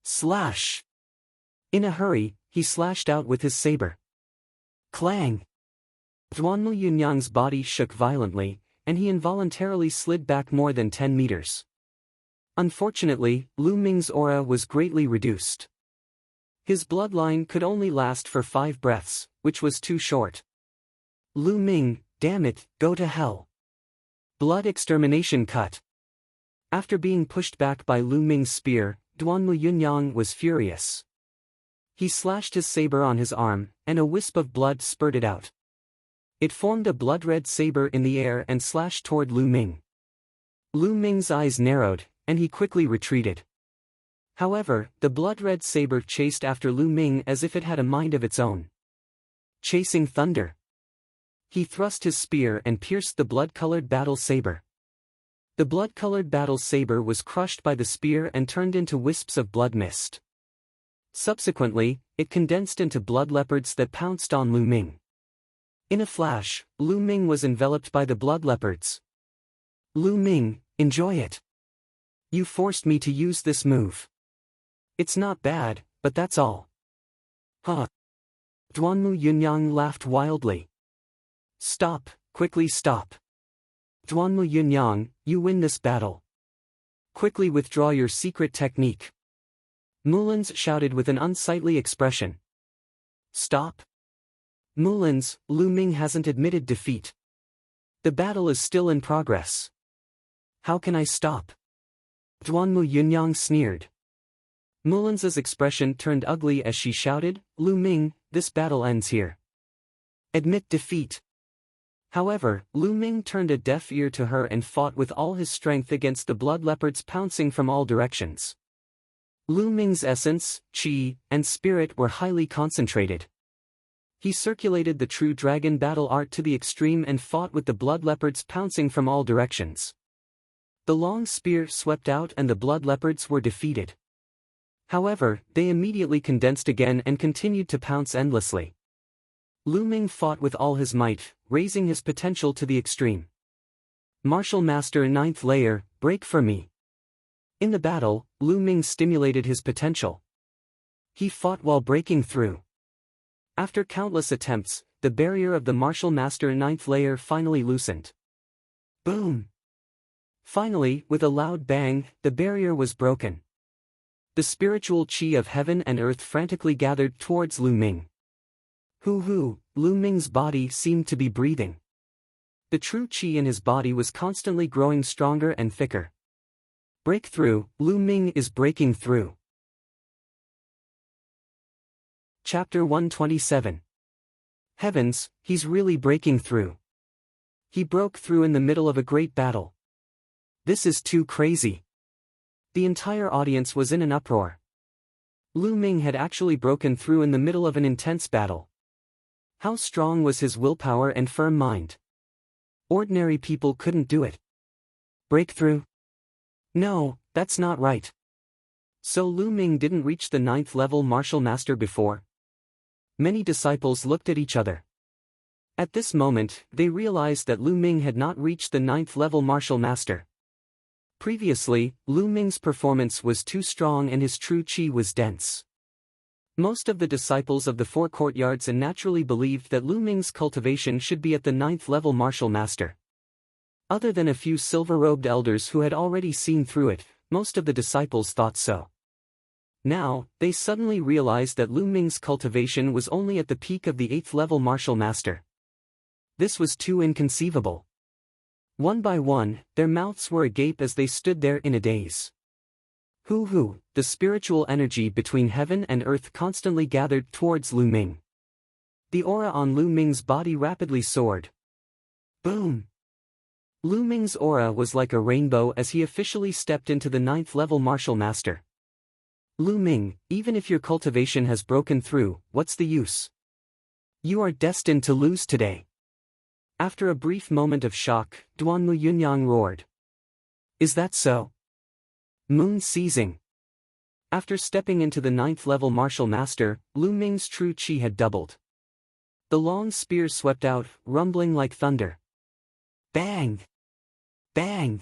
Slash! In a hurry, he slashed out with his saber. Clang! Duanmu Yunyang's body shook violently, and he involuntarily slid back more than 10 meters. Unfortunately, Lu Ming's aura was greatly reduced. His bloodline could only last for 5 breaths, which was too short. Lu Ming, damn it, go to hell. Blood extermination cut. After being pushed back by Lu Ming's spear, Duanmu Yunyang was furious. He slashed his saber on his arm, and a wisp of blood spurted out. It formed a blood-red saber in the air and slashed toward Lu Ming. Lu Ming's eyes narrowed, and he quickly retreated. However, the blood-red saber chased after Lu Ming as if it had a mind of its own. Chasing thunder. He thrust his spear and pierced the blood-colored battle saber. The blood-colored battle saber was crushed by the spear and turned into wisps of blood mist. Subsequently, it condensed into blood leopards that pounced on Lu Ming. In a flash, Lu Ming was enveloped by the blood leopards. Lu Ming, enjoy it. You forced me to use this move. It's not bad, but that's all. Huh. Duanmu Yunyang laughed wildly. Stop, quickly stop. Duanmu Yunyang, you win this battle. Quickly withdraw your secret technique. Mullins shouted with an unsightly expression. Stop? Mullins, Lu Ming hasn't admitted defeat. The battle is still in progress. How can I stop? Duanmu Yunyang sneered. Mulanza's expression turned ugly as she shouted, Lu Ming, this battle ends here. Admit defeat. However, Lu Ming turned a deaf ear to her and fought with all his strength against the blood leopards pouncing from all directions. Lu Ming's essence, qi, and spirit were highly concentrated. He circulated the true dragon battle art to the extreme and fought with the blood leopards pouncing from all directions. The long spear swept out and the blood leopards were defeated. However, they immediately condensed again and continued to pounce endlessly. Lu Ming fought with all his might, raising his potential to the extreme. Martial Master 9th Layer, break for me. In the battle, Lu Ming stimulated his potential. He fought while breaking through. After countless attempts, the barrier of the Martial Master 9th Layer finally loosened. Boom! Finally, with a loud bang, the barrier was broken. The spiritual qi of heaven and earth frantically gathered towards Lu Ming. Hoo, Lu Ming's body seemed to be breathing. The true qi in his body was constantly growing stronger and thicker. Breakthrough, Lu Ming is breaking through. Chapter 127. Heavens, he's really breaking through. He broke through in the middle of a great battle. This is too crazy. The entire audience was in an uproar. Lu Ming had actually broken through in the middle of an intense battle. How strong was his willpower and firm mind? Ordinary people couldn't do it. Breakthrough? No, that's not right. So Lu Ming didn't reach the 9th level martial master before? Many disciples looked at each other. At this moment, they realized that Lu Ming had not reached the 9th level martial master. Previously, Lu Ming's performance was too strong and his true qi was dense. Most of the disciples of the Four Courtyards naturally believed that Lu Ming's cultivation should be at the 9th level martial master. Other than a few silver-robed elders who had already seen through it, most of the disciples thought so. Now, they suddenly realized that Lu Ming's cultivation was only at the peak of the 8th level martial master. This was too inconceivable. One by one, their mouths were agape as they stood there in a daze. Hoo, the spiritual energy between heaven and earth constantly gathered towards Lu Ming. The aura on Lu Ming's body rapidly soared. Boom! Lu Ming's aura was like a rainbow as he officially stepped into the 9th level martial master. Lu Ming, even if your cultivation has broken through, what's the use? You are destined to lose today. After a brief moment of shock, Duanmu Yunyang roared. Is that so? Moon seizing. After stepping into the 9th level martial master, Lu Ming's true qi had doubled. The long spear swept out, rumbling like thunder. Bang! Bang!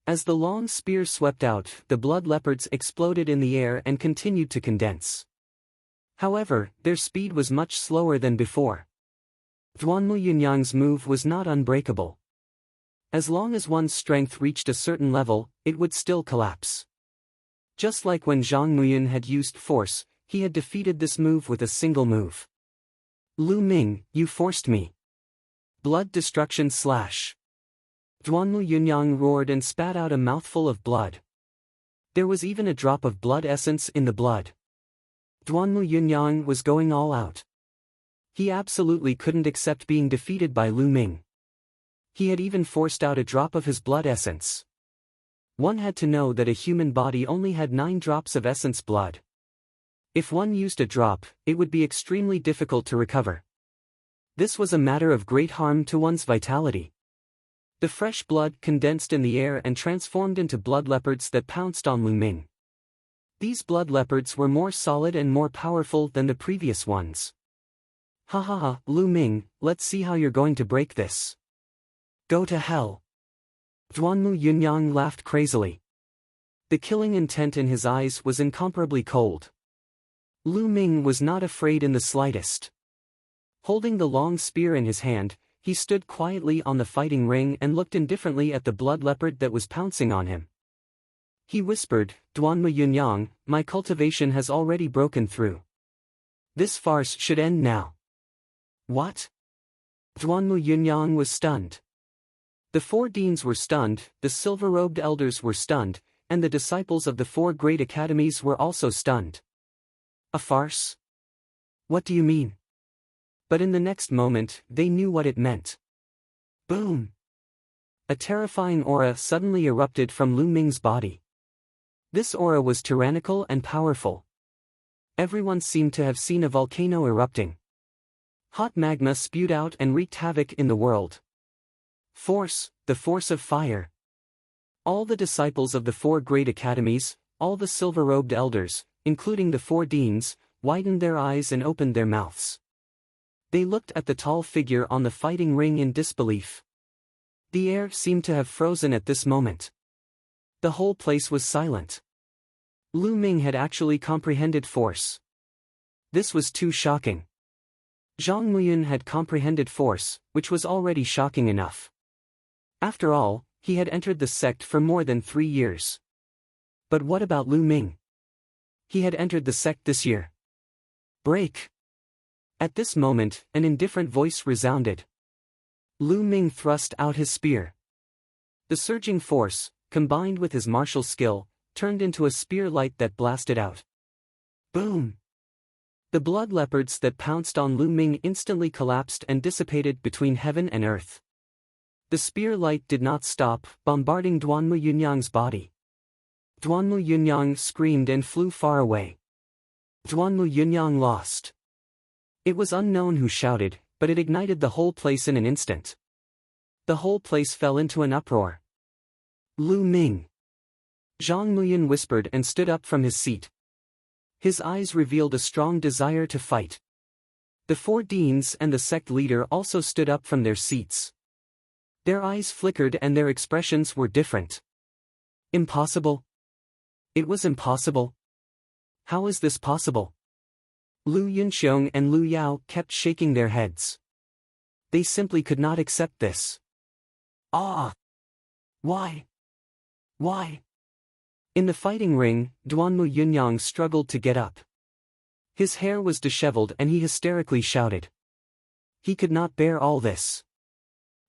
As the long spear swept out, the blood leopards exploded in the air and continued to condense. However, their speed was much slower than before. Duanmu Yunyang's move was not unbreakable. As long as one's strength reached a certain level, it would still collapse. Just like when Zhang Muyun had used force, he had defeated this move with a single move. Lu Ming, you forced me. Blood destruction slash. Duanmu Yunyang roared and spat out a mouthful of blood. There was even a drop of blood essence in the blood. Duanmu Yunyang was going all out. He absolutely couldn't accept being defeated by Lu Ming. He had even forced out a drop of his blood essence. One had to know that a human body only had 9 drops of essence blood. If one used a drop, it would be extremely difficult to recover. This was a matter of great harm to one's vitality. The fresh blood condensed in the air and transformed into blood leopards that pounced on Lu Ming. These blood leopards were more solid and more powerful than the previous ones. Ha, Lu Ming, let's see how you're going to break this. Go to hell. Duanmu Yunyang laughed crazily. The killing intent in his eyes was incomparably cold. Lu Ming was not afraid in the slightest. Holding the long spear in his hand, he stood quietly on the fighting ring and looked indifferently at the blood leopard that was pouncing on him. He whispered, Duanmu Yunyang, my cultivation has already broken through. This farce should end now. What? Duanmu Yunyang was stunned. The 4 deans were stunned, the silver-robed elders were stunned, and the disciples of the 4 great academies were also stunned. A farce? What do you mean? But in the next moment, they knew what it meant. Boom! A terrifying aura suddenly erupted from Lu Ming's body. This aura was tyrannical and powerful. Everyone seemed to have seen a volcano erupting. Hot magma spewed out and wreaked havoc in the world. Force, the force of fire. All the disciples of the 4 great academies, all the silver-robed elders, including the 4 deans, widened their eyes and opened their mouths. They looked at the tall figure on the fighting ring in disbelief. The air seemed to have frozen at this moment. The whole place was silent. Lu Ming had actually comprehended force. This was too shocking. Zhang Muyun had comprehended force, which was already shocking enough. After all, he had entered the sect for more than 3 years. But what about Lu Ming? He had entered the sect this year. Break! At this moment, an indifferent voice resounded. Lu Ming thrust out his spear. The surging force, combined with his martial skill, turned into a spear light that blasted out. Boom! The blood leopards that pounced on Lu Ming instantly collapsed and dissipated between heaven and earth. The spear light did not stop, bombarding Duanmu Yunyang's body. Duanmu Yunyang screamed and flew far away. Duanmu Yunyang lost. It was unknown who shouted, but it ignited the whole place in an instant. The whole place fell into an uproar. Lu Ming! Zhang Muyun whispered and stood up from his seat. His eyes revealed a strong desire to fight. The 4 deans and the sect leader also stood up from their seats. Their eyes flickered and their expressions were different. Impossible? It was impossible. How is this possible? Lu Yunxiong and Lu Yao kept shaking their heads. They simply could not accept this. Ah! Why? Why? In the fighting ring, Duanmu Yunyang struggled to get up. His hair was disheveled and he hysterically shouted. He could not bear all this.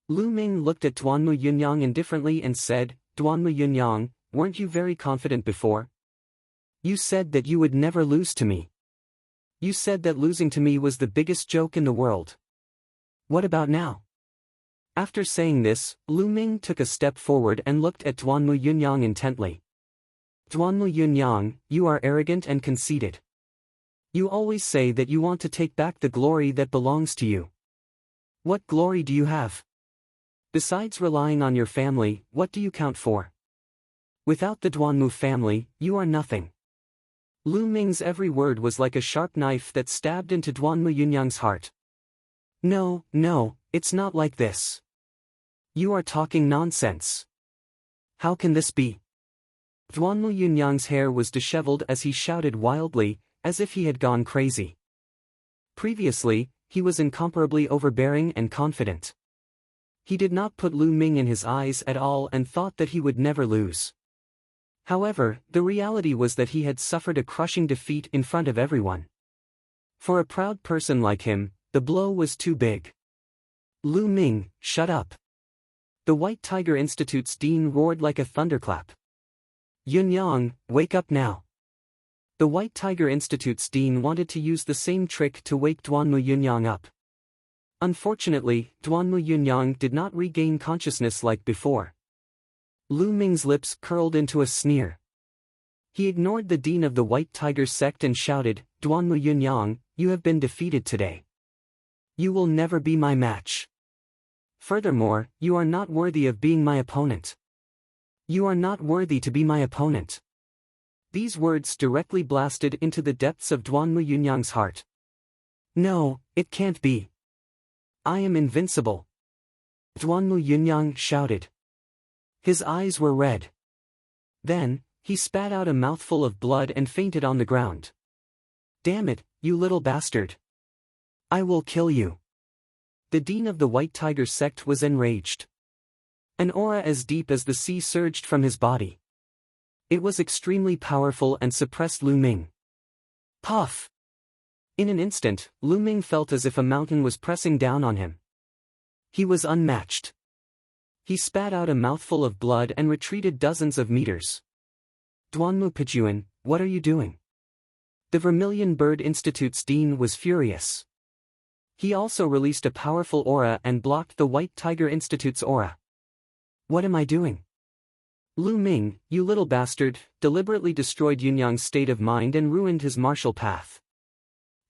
Lu Ming looked at Duanmu Yunyang indifferently and said, Duanmu Yunyang, weren't you very confident before? You said that you would never lose to me. You said that losing to me was the biggest joke in the world. What about now? After saying this, Lu Ming took a step forward and looked at Duanmu Yunyang intently. Duanmu Yunyang, you are arrogant and conceited. You always say that you want to take back the glory that belongs to you. What glory do you have? Besides relying on your family, what do you count for? Without the Duanmu family, you are nothing. Lu Ming's every word was like a sharp knife that stabbed into Duanmu Yunyang's heart. No, it's not like this. You are talking nonsense. How can this be? Duanmu Yunyang's hair was disheveled as he shouted wildly, as if he had gone crazy. Previously, he was incomparably overbearing and confident. He did not put Lu Ming in his eyes at all and thought that he would never lose. However, the reality was that he had suffered a crushing defeat in front of everyone. For a proud person like him, the blow was too big. Lu Ming, shut up. The White Tiger Institute's dean roared like a thunderclap. Yunyang, wake up now. The White Tiger Institute's dean wanted to use the same trick to wake Duanmu Yunyang up. Unfortunately, Duanmu Yunyang did not regain consciousness like before. Lu Ming's lips curled into a sneer. He ignored the dean of the White Tiger sect and shouted, Duanmu Yunyang, you have been defeated today. You will never be my match. Furthermore, you are not worthy of being my opponent. You are not worthy to be my opponent. These words directly blasted into the depths of Duanmu Yunyang's heart. No, it can't be. I am invincible. Duanmu Yunyang shouted. His eyes were red. Then, he spat out a mouthful of blood and fainted on the ground. Damn it, you little bastard. I will kill you. The dean of the White Tiger sect was enraged. An aura as deep as the sea surged from his body. It was extremely powerful and suppressed Lu Ming. Puff! In an instant, Lu Ming felt as if a mountain was pressing down on him. He was unmatched. He spat out a mouthful of blood and retreated dozens of meters. Duanmu Pijuan, what are you doing? The Vermilion Bird Institute's dean was furious. He also released a powerful aura and blocked the White Tiger Institute's aura. What am I doing? Lu Ming, you little bastard, deliberately destroyed Yunyang's state of mind and ruined his martial path.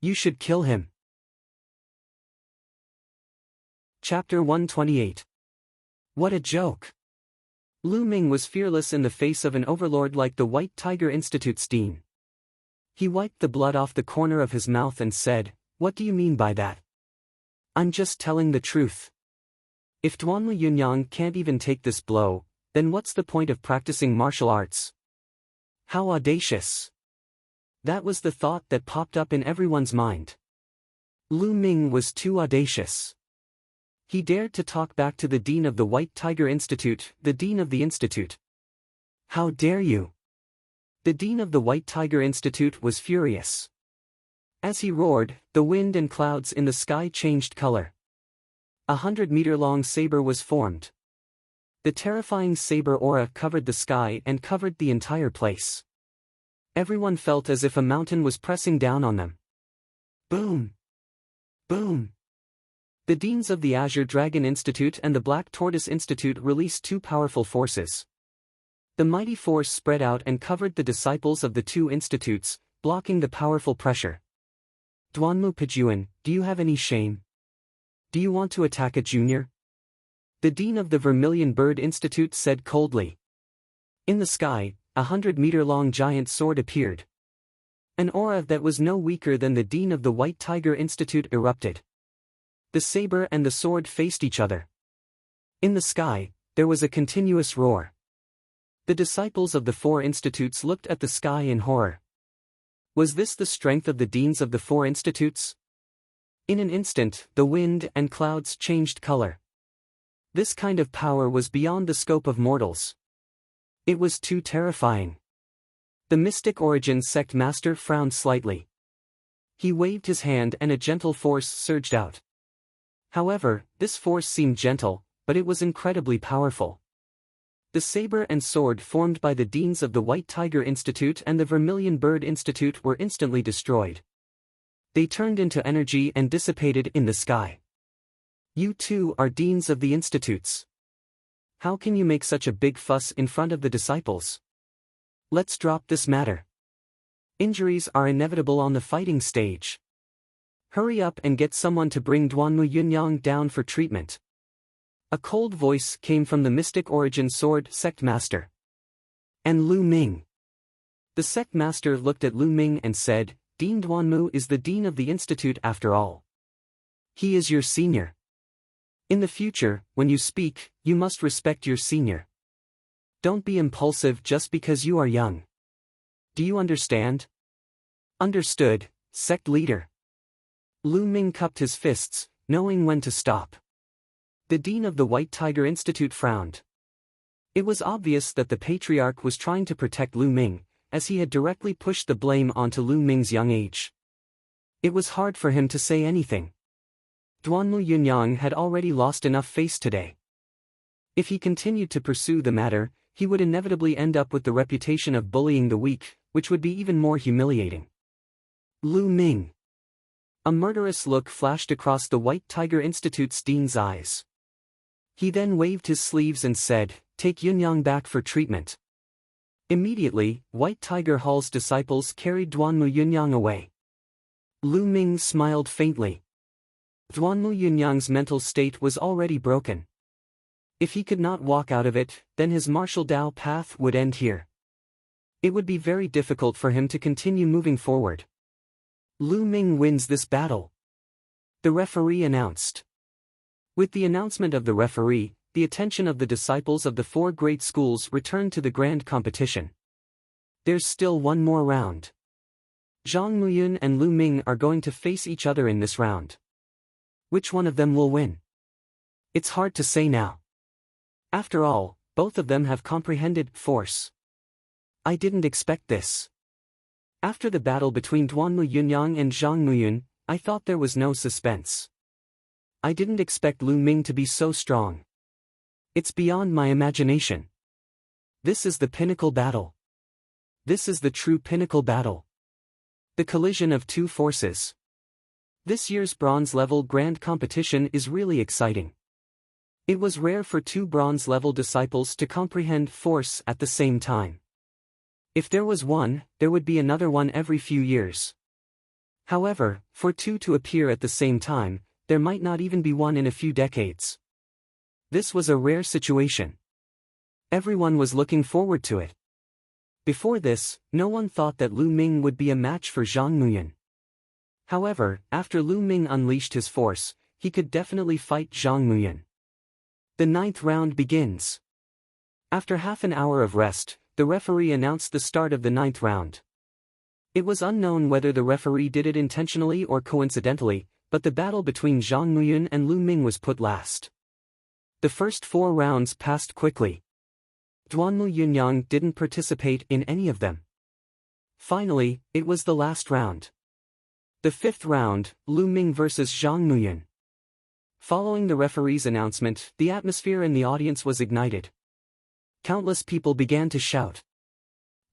You should kill him. Chapter 128. What a joke. Lu Ming was fearless in the face of an overlord like the White Tiger Institute's dean. He wiped the blood off the corner of his mouth and said, "What do you mean by that? I'm just telling the truth. If Duanmu Yunyang can't even take this blow, then what's the point of practicing martial arts?" How audacious. That was the thought that popped up in everyone's mind. Lu Ming was too audacious. He dared to talk back to the dean of the White Tiger Institute, the dean of the institute. How dare you? The dean of the White Tiger Institute was furious. As he roared, the wind and clouds in the sky changed color. 100-meter-long saber was formed. The terrifying saber aura covered the sky and covered the entire place. Everyone felt as if a mountain was pressing down on them. Boom! Boom! The deans of the Azure Dragon Institute and the Black Tortoise Institute released two powerful forces. The mighty force spread out and covered the disciples of the two institutes, blocking the powerful pressure. Duanmu Pijuan, do you have any shame? Do you want to attack a junior? The dean of the Vermilion Bird Institute said coldly. In the sky, 100-meter-long giant sword appeared. An aura that was no weaker than the dean of the White Tiger Institute erupted. The saber and the sword faced each other. In the sky, there was a continuous roar. The disciples of the four institutes looked at the sky in horror. Was this the strength of the deans of the four institutes? In an instant, the wind and clouds changed color. This kind of power was beyond the scope of mortals. It was too terrifying. The Mystic Origins sect master frowned slightly. He waved his hand and a gentle force surged out. However, this force seemed gentle, but it was incredibly powerful. The saber and sword formed by the deans of the White Tiger Institute and the Vermilion Bird Institute were instantly destroyed. They turned into energy and dissipated in the sky. You two are deans of the institutes. How can you make such a big fuss in front of the disciples? Let's drop this matter. Injuries are inevitable on the fighting stage. Hurry up and get someone to bring Duanmu Yunyang down for treatment. A cold voice came from the Mystic Origin Sword sect master. And Lu Ming. The sect master looked at Lu Ming and said, Dean Duanmu is the dean of the institute after all. He is your senior. In the future, when you speak, you must respect your senior. Don't be impulsive just because you are young. Do you understand? Understood, sect leader. Lu Ming cupped his fists, knowing when to stop. The dean of the White Tiger Institute frowned. It was obvious that the patriarch was trying to protect Lu Ming, as he had directly pushed the blame onto Lu Ming's young age. It was hard for him to say anything. Duanmu Yunyang had already lost enough face today. If he continued to pursue the matter, he would inevitably end up with the reputation of bullying the weak, which would be even more humiliating. Lu Ming. A murderous look flashed across the White Tiger Institute's dean's eyes. He then waved his sleeves and said, Take Yunyang back for treatment. Immediately, White Tiger Hall's disciples carried Duanmu Yunyang away. Lu Ming smiled faintly. Duanmu Yunyang's mental state was already broken. If he could not walk out of it, then his martial Dao path would end here. It would be very difficult for him to continue moving forward. Lu Ming wins this battle. The referee announced. With the announcement of the referee, the attention of the disciples of the four great schools returned to the grand competition. There's still one more round. Zhang Muyun and Lu Ming are going to face each other in this round. Which one of them will win? It's hard to say now. After all, both of them have comprehended force. I didn't expect this. After the battle between Duanmu Yunyang and Zhang Muyun, I thought there was no suspense. I didn't expect Lu Ming to be so strong. It's beyond my imagination. This is the pinnacle battle. This is the true pinnacle battle. The collision of two forces. This year's bronze-level grand competition is really exciting. It was rare for two bronze-level disciples to comprehend force at the same time. If there was one, there would be another one every few years. However, for two to appear at the same time, there might not even be one in a few decades. This was a rare situation. Everyone was looking forward to it. Before this, no one thought that Lu Ming would be a match for Zhang Muyan. However, after Lu Ming unleashed his force, he could definitely fight Zhang Muyan. The 9th round begins. After half an hour of rest, the referee announced the start of the 9th round. It was unknown whether the referee did it intentionally or coincidentally, but the battle between Zhang Muyan and Lu Ming was put last. The first 4 rounds passed quickly. Duanmu Yunyang didn't participate in any of them. Finally, it was the last round. The 5th round, Lu Ming vs Zhang Muyan. Following the referee's announcement, the atmosphere in the audience was ignited. Countless people began to shout.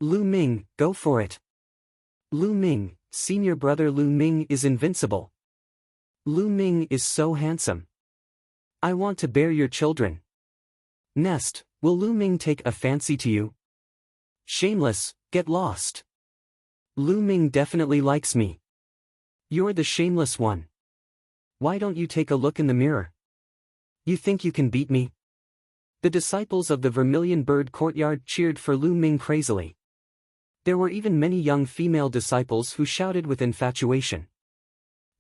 Lu Ming, go for it. Lu Ming, senior brother Lu Ming is invincible. Lu Ming is so handsome. I want to bear your children. Nest, will Lu Ming take a fancy to you? Shameless, get lost. Lu Ming definitely likes me. You're the shameless one. Why don't you take a look in the mirror? You think you can beat me? The disciples of the Vermilion Bird Courtyard cheered for Lu Ming crazily. There were even many young female disciples who shouted with infatuation.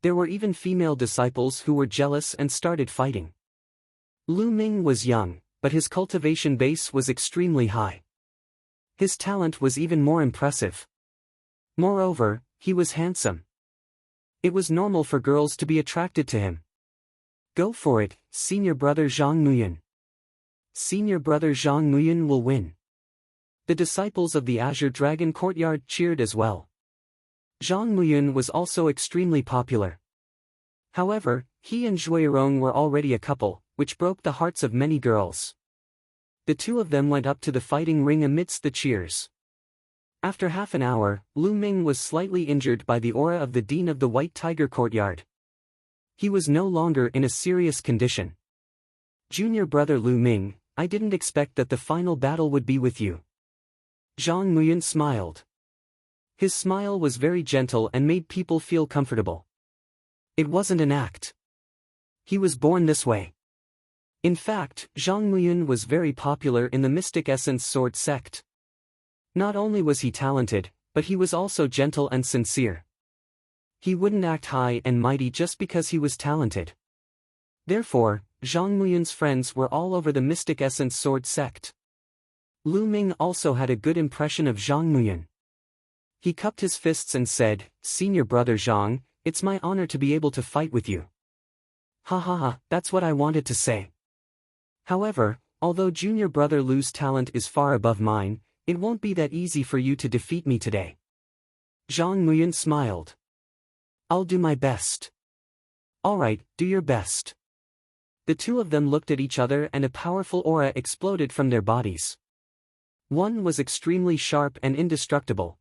There were even female disciples who were jealous and started fighting. Lu Ming was young, but his cultivation base was extremely high. His talent was even more impressive. Moreover, he was handsome. It was normal for girls to be attracted to him. Go for it, senior brother Zhang Muyan. Senior brother Zhang Muyan will win. The disciples of the Azure Dragon Courtyard cheered as well. Zhang Muyan was also extremely popular. However, he and Zhuirong were already a couple, which broke the hearts of many girls. The two of them went up to the fighting ring amidst the cheers. After half an hour, Lu Ming was slightly injured by the aura of the Dean of the White Tiger Courtyard. He was no longer in a serious condition. Junior brother Lu Ming, I didn't expect that the final battle would be with you. Zhang Muyan smiled. His smile was very gentle and made people feel comfortable. It wasn't an act. He was born this way. In fact, Zhang Muyan was very popular in the Mystic Essence Sword sect. Not only was he talented, but he was also gentle and sincere. He wouldn't act high and mighty just because he was talented. Therefore, Zhang Muyan's friends were all over the Mystic Essence Sword sect. Lu Ming also had a good impression of Zhang Muyan. He cupped his fists and said, Senior brother Zhang, it's my honor to be able to fight with you. Ha ha ha, that's what I wanted to say. However, although junior brother Lu's talent is far above mine, it won't be that easy for you to defeat me today. Zhang Muyan smiled. I'll do my best. Alright, do your best. The two of them looked at each other and a powerful aura exploded from their bodies. One was extremely sharp and indestructible.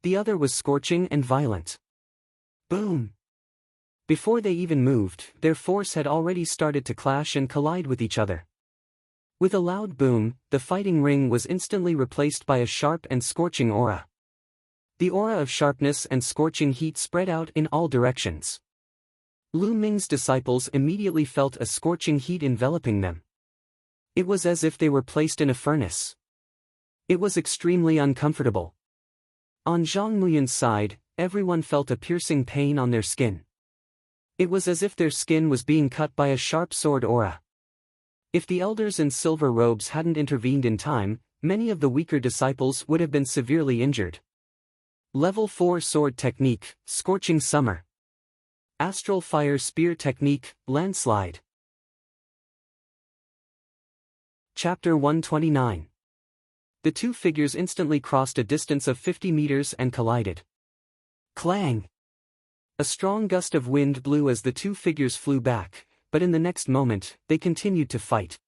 The other was scorching and violent. Boom! Before they even moved, their force had already started to clash and collide with each other. With a loud boom, the fighting ring was instantly replaced by a sharp and scorching aura. The aura of sharpness and scorching heat spread out in all directions. Lu Ming's disciples immediately felt a scorching heat enveloping them. It was as if they were placed in a furnace. It was extremely uncomfortable. On Zhang Muyan's side, everyone felt a piercing pain on their skin. It was as if their skin was being cut by a sharp sword aura. If the elders in silver robes hadn't intervened in time, many of the weaker disciples would have been severely injured. Level 4 Sword Technique, Scorching Summer. Astral Fire Spear Technique, Landslide. Chapter 129. The two figures instantly crossed a distance of 50 meters and collided. Clang! A strong gust of wind blew as the two figures flew back, but in the next moment, they continued to fight.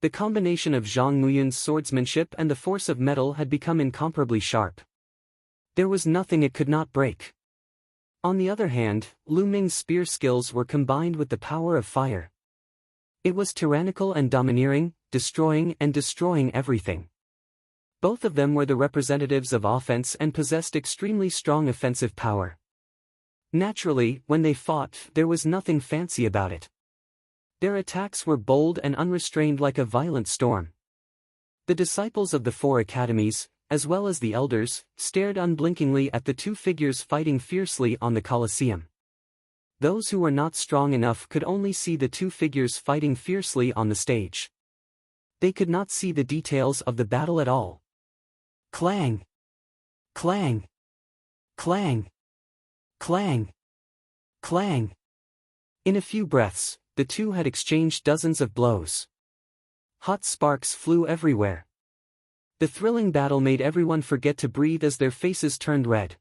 The combination of Zhang Muyun's swordsmanship and the force of metal had become incomparably sharp. There was nothing it could not break. On the other hand, Lu Ming's spear skills were combined with the power of fire. It was tyrannical and domineering, destroying everything. Both of them were the representatives of offense and possessed extremely strong offensive power. Naturally, when they fought, there was nothing fancy about it. Their attacks were bold and unrestrained like a violent storm. The disciples of the four academies, as well as the elders, stared unblinkingly at the two figures fighting fiercely on the Colosseum. Those who were not strong enough could only see the two figures fighting fiercely on the stage. They could not see the details of the battle at all. Clang! Clang! Clang! Clang! Clang! In a few breaths, the two had exchanged dozens of blows. Hot sparks flew everywhere. The thrilling battle made everyone forget to breathe as their faces turned red.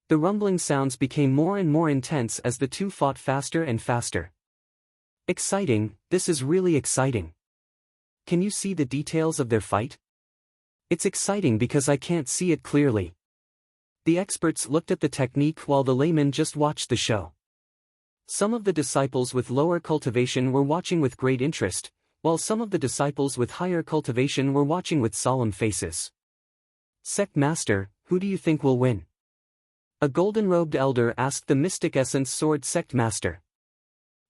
The rumbling sounds became more and more intense as the two fought faster and faster. Exciting, this is really exciting. Can you see the details of their fight? It's exciting because I can't see it clearly. The experts looked at the technique while the laymen just watched the show. Some of the disciples with lower cultivation were watching with great interest, while some of the disciples with higher cultivation were watching with solemn faces. Sect Master, who do you think will win? A golden-robed elder asked the Mystic Essence Sword Sect Master.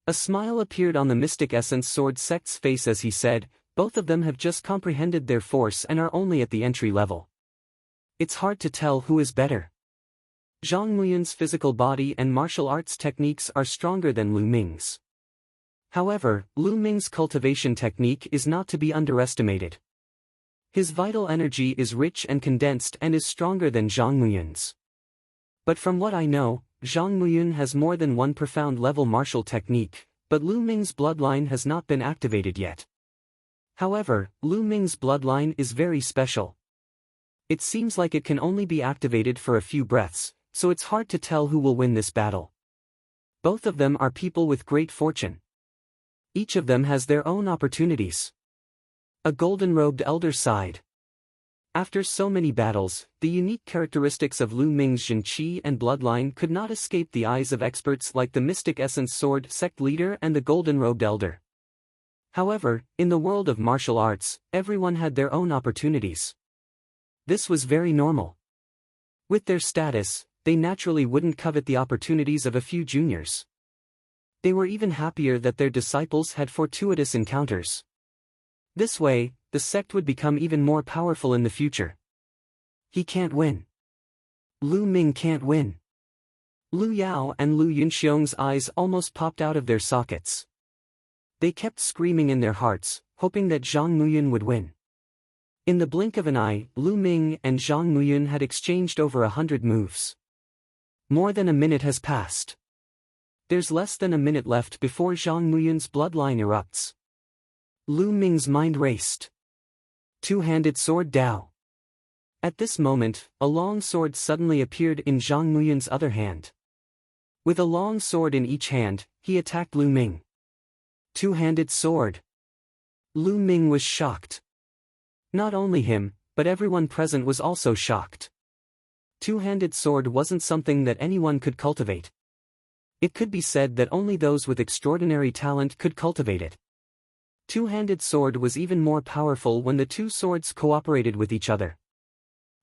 A smile appeared on the Mystic Essence Sword Sect's face as he said, both of them have just comprehended their force and are only at the entry level. It's hard to tell who is better. Zhang Muyun's physical body and martial arts techniques are stronger than Lu Ming's. However, Lu Ming's cultivation technique is not to be underestimated. His vital energy is rich and condensed and is stronger than Zhang Muyun's. But from what I know, Zhang Muyun has more than one profound level martial technique, but Lu Ming's bloodline has not been activated yet. However, Lu Ming's bloodline is very special. It seems like it can only be activated for a few breaths, so it's hard to tell who will win this battle. Both of them are people with great fortune. Each of them has their own opportunities. A golden-robed elder sighed. After so many battles, the unique characteristics of Lu Ming's Jinqi and bloodline could not escape the eyes of experts like the Mystic Essence Sword Sect leader and the golden-robed elder. However, in the world of martial arts, everyone had their own opportunities. This was very normal. With their status, they naturally wouldn't covet the opportunities of a few juniors. They were even happier that their disciples had fortuitous encounters. This way, the sect would become even more powerful in the future. He can't win. Lu Ming can't win. Lu Yao and Lu Yunxiong's eyes almost popped out of their sockets. They kept screaming in their hearts, hoping that Zhang Muyun would win. In the blink of an eye, Lu Ming and Zhang Muyun had exchanged over 100 moves. More than a minute has passed. There's less than a minute left before Zhang Muyun's bloodline erupts. Lu Ming's mind raced. Two-handed sword Dao. At this moment, a long sword suddenly appeared in Zhang Muyun's other hand. With a long sword in each hand, he attacked Lu Ming. Two-handed sword. Lu Ming was shocked. Not only him, but everyone present was also shocked. Two-handed sword wasn't something that anyone could cultivate. It could be said that only those with extraordinary talent could cultivate it. Two-handed sword was even more powerful when the two swords cooperated with each other.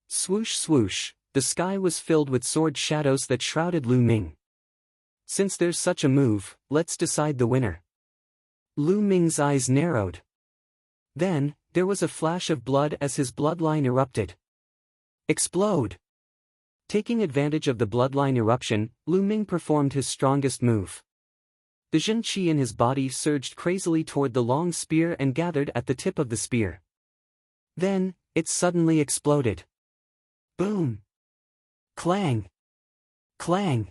Swoosh swoosh, the sky was filled with sword shadows that shrouded Lu Ming. Since there's such a move, let's decide the winner. Lu Ming's eyes narrowed. Then, there was a flash of blood as his bloodline erupted. Explode! Taking advantage of the bloodline eruption, Lu Ming performed his strongest move. The Zhen Qi in his body surged crazily toward the long spear and gathered at the tip of the spear. Then, it suddenly exploded. Boom! Clang! Clang!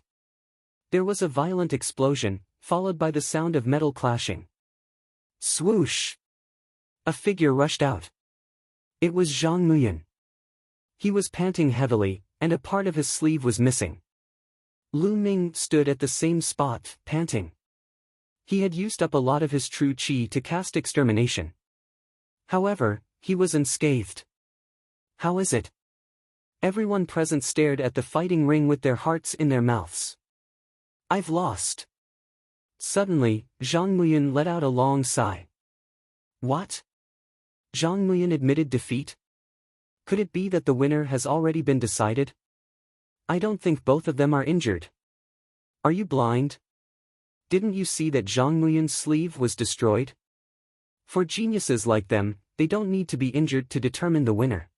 There was a violent explosion, followed by the sound of metal clashing. Swoosh! A figure rushed out. It was Zhang Muyun. He was panting heavily, and a part of his sleeve was missing. Lu Ming stood at the same spot, panting. He had used up a lot of his true qi to cast extermination. However, he was unscathed. How is it? Everyone present stared at the fighting ring with their hearts in their mouths. I've lost. Suddenly, Zhang Muyan let out a long sigh. What? Zhang Muyan admitted defeat? Could it be that the winner has already been decided? I don't think both of them are injured. Are you blind? Didn't you see that Zhang Muyan's sleeve was destroyed? For geniuses like them, they don't need to be injured to determine the winner.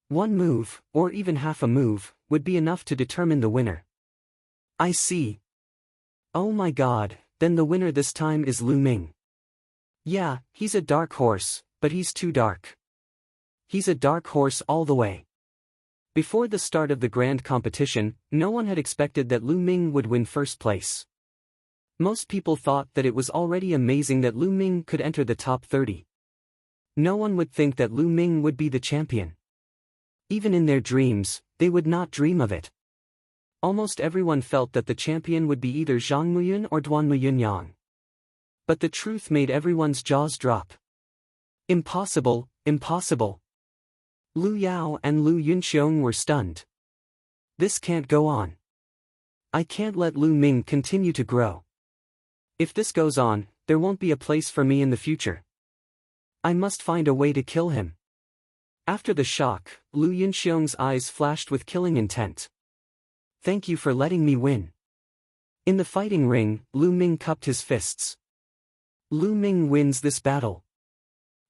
One move, or even half a move, would be enough to determine the winner. I see. Oh my god, then the winner this time is Lu Ming. Yeah, he's a dark horse, but he's too dark. He's a dark horse all the way. Before the start of the grand competition, no one had expected that Lu Ming would win first place. Most people thought that it was already amazing that Lu Ming could enter the top 30. No one would think that Lu Ming would be the champion. Even in their dreams, they would not dream of it. Almost everyone felt that the champion would be either Zhang Muyan or Duan Muyunyang. But the truth made everyone's jaws drop. Impossible, impossible. Lu Yao and Lu Yunxiong were stunned. This can't go on. I can't let Lu Ming continue to grow. If this goes on, there won't be a place for me in the future. I must find a way to kill him. After the shock, Lu Yunxiong's eyes flashed with killing intent. Thank you for letting me win. In the fighting ring, Lu Ming cupped his fists. Lu Ming wins this battle.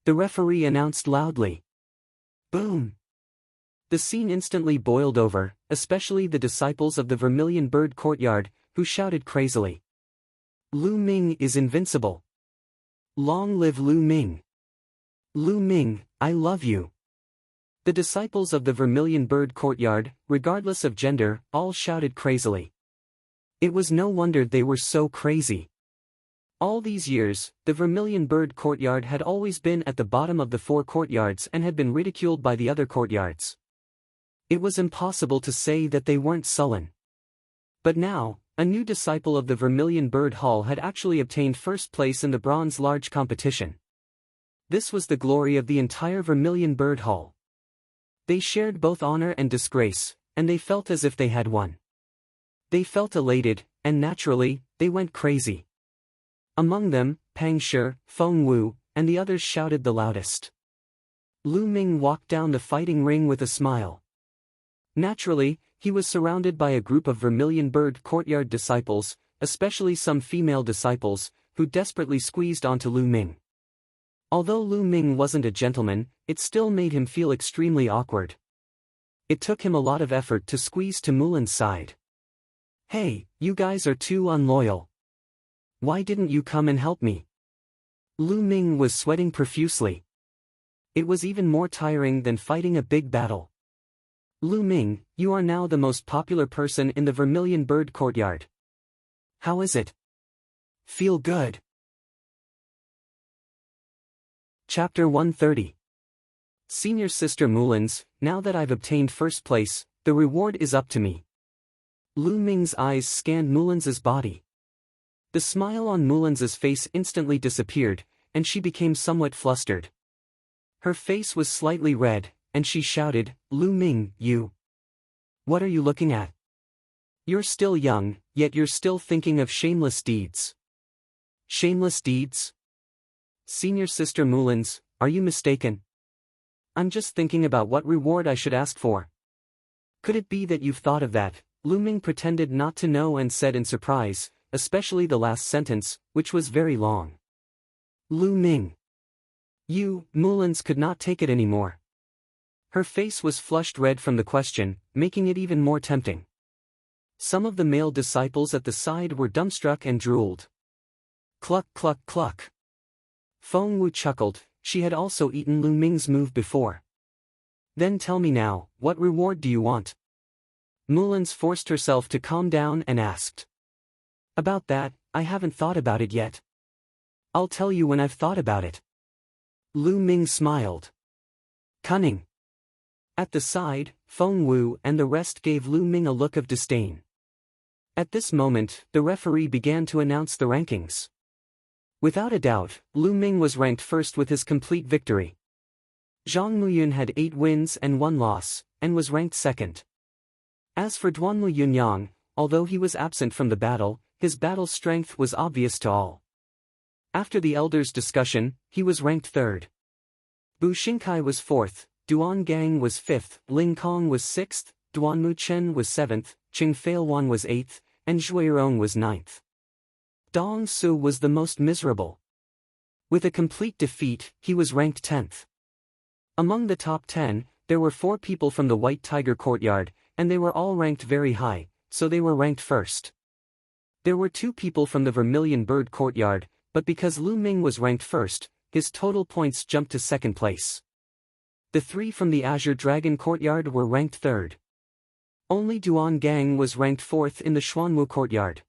The referee announced loudly. Boom! The scene instantly boiled over, especially the disciples of the Vermilion Bird Courtyard, who shouted crazily. Lu Ming is invincible. Long live Lu Ming. Lu Ming, I love you. The disciples of the Vermilion Bird Courtyard, regardless of gender, all shouted crazily. It was no wonder they were so crazy. All these years, the Vermilion Bird Courtyard had always been at the bottom of the 4 courtyards and had been ridiculed by the other courtyards. It was impossible to say that they weren't sullen. But now, a new disciple of the Vermilion Bird Hall had actually obtained first place in the bronze large competition. This was the glory of the entire Vermilion Bird Hall. They shared both honor and disgrace, and they felt as if they had won. They felt elated, and naturally, they went crazy. Among them, Pang Shi, Feng Wu, and the others shouted the loudest. Lu Ming walked down the fighting ring with a smile. Naturally, he was surrounded by a group of Vermilion Bird Courtyard disciples, especially some female disciples, who desperately squeezed onto Lu Ming. Although Lu Ming wasn't a gentleman, it still made him feel extremely awkward. It took him a lot of effort to squeeze to Mulan's side. Hey, you guys are too unloyal. Why didn't you come and help me? Lu Ming was sweating profusely. It was even more tiring than fighting a big battle. Lu Ming, you are now the most popular person in the Vermilion Bird Courtyard. How is it? Feel good. Chapter 130. Senior Sister Mulan's, now that I've obtained first place, the reward is up to me. Lu Ming's eyes scanned Mulan's body. The smile on Mulan's face instantly disappeared, and she became somewhat flustered. Her face was slightly red, and she shouted, Lu Ming, you. What are you looking at? You're still young, yet you're still thinking of shameless deeds. Shameless deeds? Senior Sister Mulan's, are you mistaken? I'm just thinking about what reward I should ask for. Could it be that you've thought of that? Lu Ming pretended not to know and said in surprise, especially the last sentence, which was very long. Lu Ming. You, Mulan's could not take it anymore. Her face was flushed red from the question, making it even more tempting. Some of the male disciples at the side were dumbstruck and drooled. Cluck cluck cluck. Feng Wu chuckled, she had also eaten Lu Ming's move before. Then tell me now, what reward do you want? Mulan's forced herself to calm down and asked. About that, I haven't thought about it yet. I'll tell you when I've thought about it. Lu Ming smiled. Cunning. At the side, Feng Wu and the rest gave Lu Ming a look of disdain. At this moment, the referee began to announce the rankings. Without a doubt, Lu Ming was ranked first with his complete victory. Zhang Muyun had 8 wins and 1 loss, and was ranked second. As for Duanmu Yunyang, although he was absent from the battle, his battle strength was obvious to all. After the elders' discussion, he was ranked third. Bu Xingkai was fourth, Duan Gang was fifth, Ling Kong was sixth, Duanmu Chen was seventh, Qing Feilwan was eighth, and Zhuirong was ninth. Dong Su was the most miserable. With a complete defeat, he was ranked 10th. Among the top 10, there were 4 people from the White Tiger Courtyard, and they were all ranked very high, so they were ranked first. There were 2 people from the Vermilion Bird Courtyard, but because Lu Ming was ranked first, his total points jumped to second place. The 3 from the Azure Dragon Courtyard were ranked third. Only Duan Gang was ranked fourth in the Xuanwu Courtyard.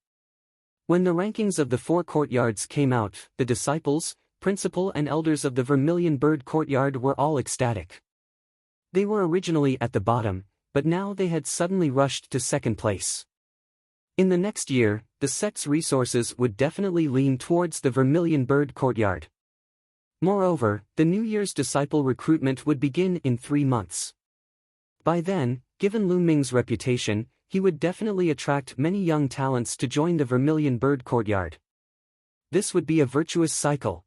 When the rankings of the 4 courtyards came out, the disciples, principal and elders of the Vermilion Bird Courtyard were all ecstatic. They were originally at the bottom, but now they had suddenly rushed to second place. In the next year, the sect's resources would definitely lean towards the Vermilion Bird Courtyard. Moreover, the New Year's disciple recruitment would begin in 3 months. By then, given Lu Ming's reputation, he would definitely attract many young talents to join the Vermilion Bird Courtyard. This would be a virtuous cycle.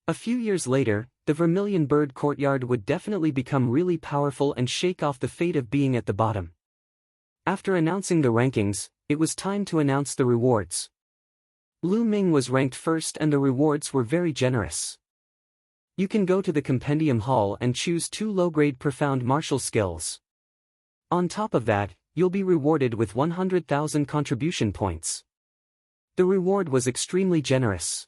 A few years later, the Vermilion Bird Courtyard would definitely become really powerful and shake off the fate of being at the bottom. After announcing the rankings, it was time to announce the rewards. Lu Ming was ranked first and the rewards were very generous. You can go to the Compendium Hall and choose 2 low-grade profound martial skills. On top of that, you'll be rewarded with 100,000 contribution points. The reward was extremely generous.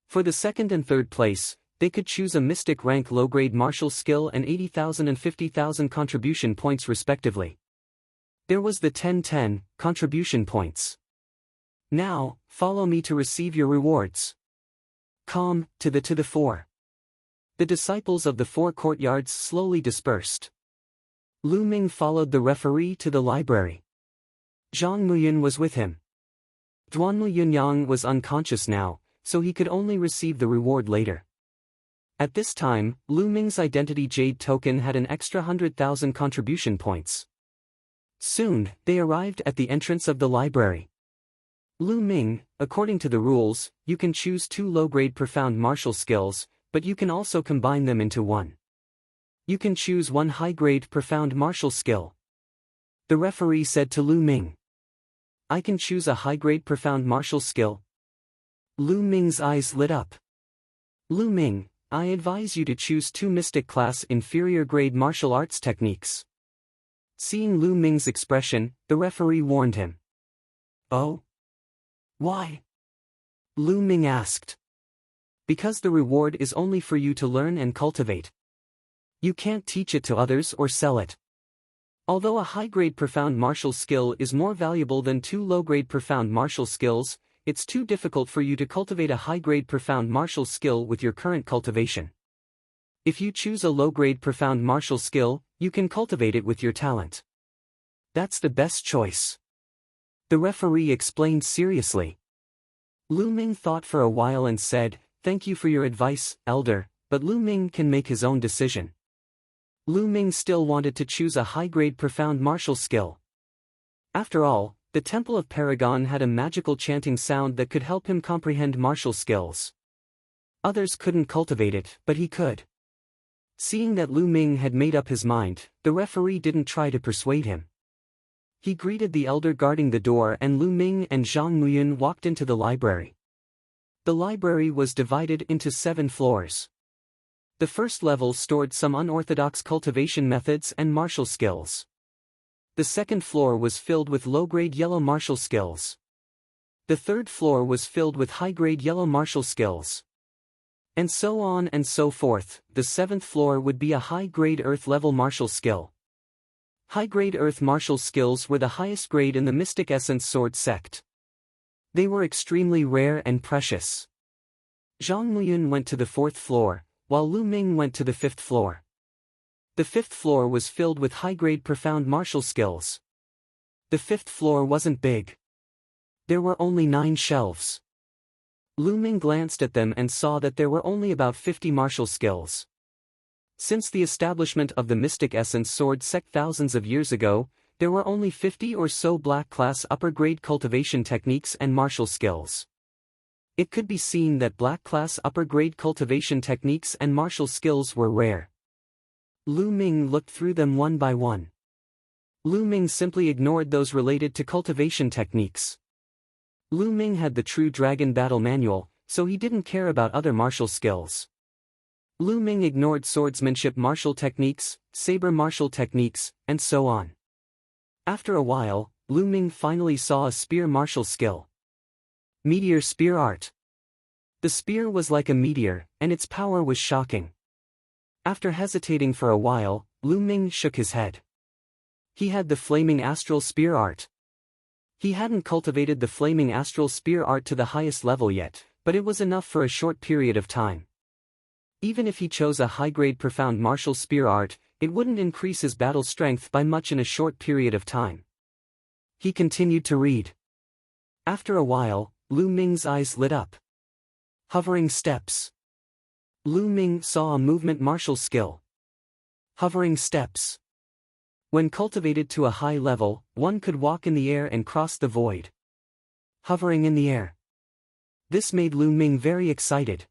For the second and third place, they could choose a mystic rank low-grade martial skill and 80,000 and 50,000 contribution points respectively. There was the 10-10 contribution points. Now, follow me to receive your rewards. Come, to the 4. The disciples of the 4 courtyards slowly dispersed. Lu Ming followed the referee to the library. Zhang Muyun was with him. Duanmu Yunyang was unconscious now, so he could only receive the reward later. At this time, Lu Ming's identity jade token had an extra 100,000 contribution points. Soon, they arrived at the entrance of the library. Lu Ming, according to the rules, you can choose 2 low-grade profound martial skills, but you can also combine them into 1. You can choose 1 high-grade profound martial skill. The referee said to Lu Ming. I can choose a high-grade profound martial skill. Lu Ming's eyes lit up. Lu Ming, I advise you to choose 2 mystic class inferior grade martial arts techniques. Seeing Lu Ming's expression, the referee warned him. Oh? Why? Lu Ming asked. Because the reward is only for you to learn and cultivate. You can't teach it to others or sell it. Although a high-grade profound martial skill is more valuable than 2 low-grade profound martial skills, it's too difficult for you to cultivate a high-grade profound martial skill with your current cultivation. If you choose a low-grade profound martial skill, you can cultivate it with your talent. That's the best choice. The referee explained seriously. Lu Ming thought for a while and said, Thank you for your advice, elder, but Lu Ming can make his own decision. Lu Ming still wanted to choose a high-grade profound martial skill. After all, the Temple of Paragon had a magical chanting sound that could help him comprehend martial skills. Others couldn't cultivate it, but he could. Seeing that Lu Ming had made up his mind, the referee didn't try to persuade him. He greeted the elder guarding the door and Lu Ming and Zhang Muyun walked into the library. The library was divided into 7 floors. The first level stored some unorthodox cultivation methods and martial skills. The second floor was filled with low-grade yellow martial skills. The third floor was filled with high-grade yellow martial skills. And so on and so forth. The 7th floor would be a high-grade earth-level martial skill. High-grade earth martial skills were the highest grade in the Mystic Essence Sword sect. They were extremely rare and precious. Zhang Muyun went to the 4th floor, while Lu Ming went to the 5th floor. The 5th floor was filled with high-grade profound martial skills. The 5th floor wasn't big. There were only 9 shelves. Lu Ming glanced at them and saw that there were only about 50 martial skills. Since the establishment of the Mystic Essence Sword sect thousands of years ago, there were only 50 or so black-class upper-grade cultivation techniques and martial skills. It could be seen that black-class upper-grade cultivation techniques and martial skills were rare. Lu Ming looked through them one by one. Lu Ming simply ignored those related to cultivation techniques. Lu Ming had the True Dragon Battle Manual, so he didn't care about other martial skills. Lu Ming ignored swordsmanship martial techniques, saber martial techniques, and so on. After a while, Lu Ming finally saw a spear martial skill. Meteor Spear Art. The spear was like a meteor, and its power was shocking. After hesitating for a while, Lu Ming shook his head. He had the Flaming Astral Spear Art. He hadn't cultivated the Flaming Astral Spear Art to the highest level yet, but it was enough for a short period of time. Even if he chose a high-grade Profound Martial Spear Art, it wouldn't increase his battle strength by much in a short period of time. He continued to read. After a while, Lu Ming's eyes lit up. Hovering Steps. Lu Ming saw a movement martial skill. Hovering Steps. When cultivated to a high level, one could walk in the air and cross the void. Hovering in the air. This made Lu Ming very excited.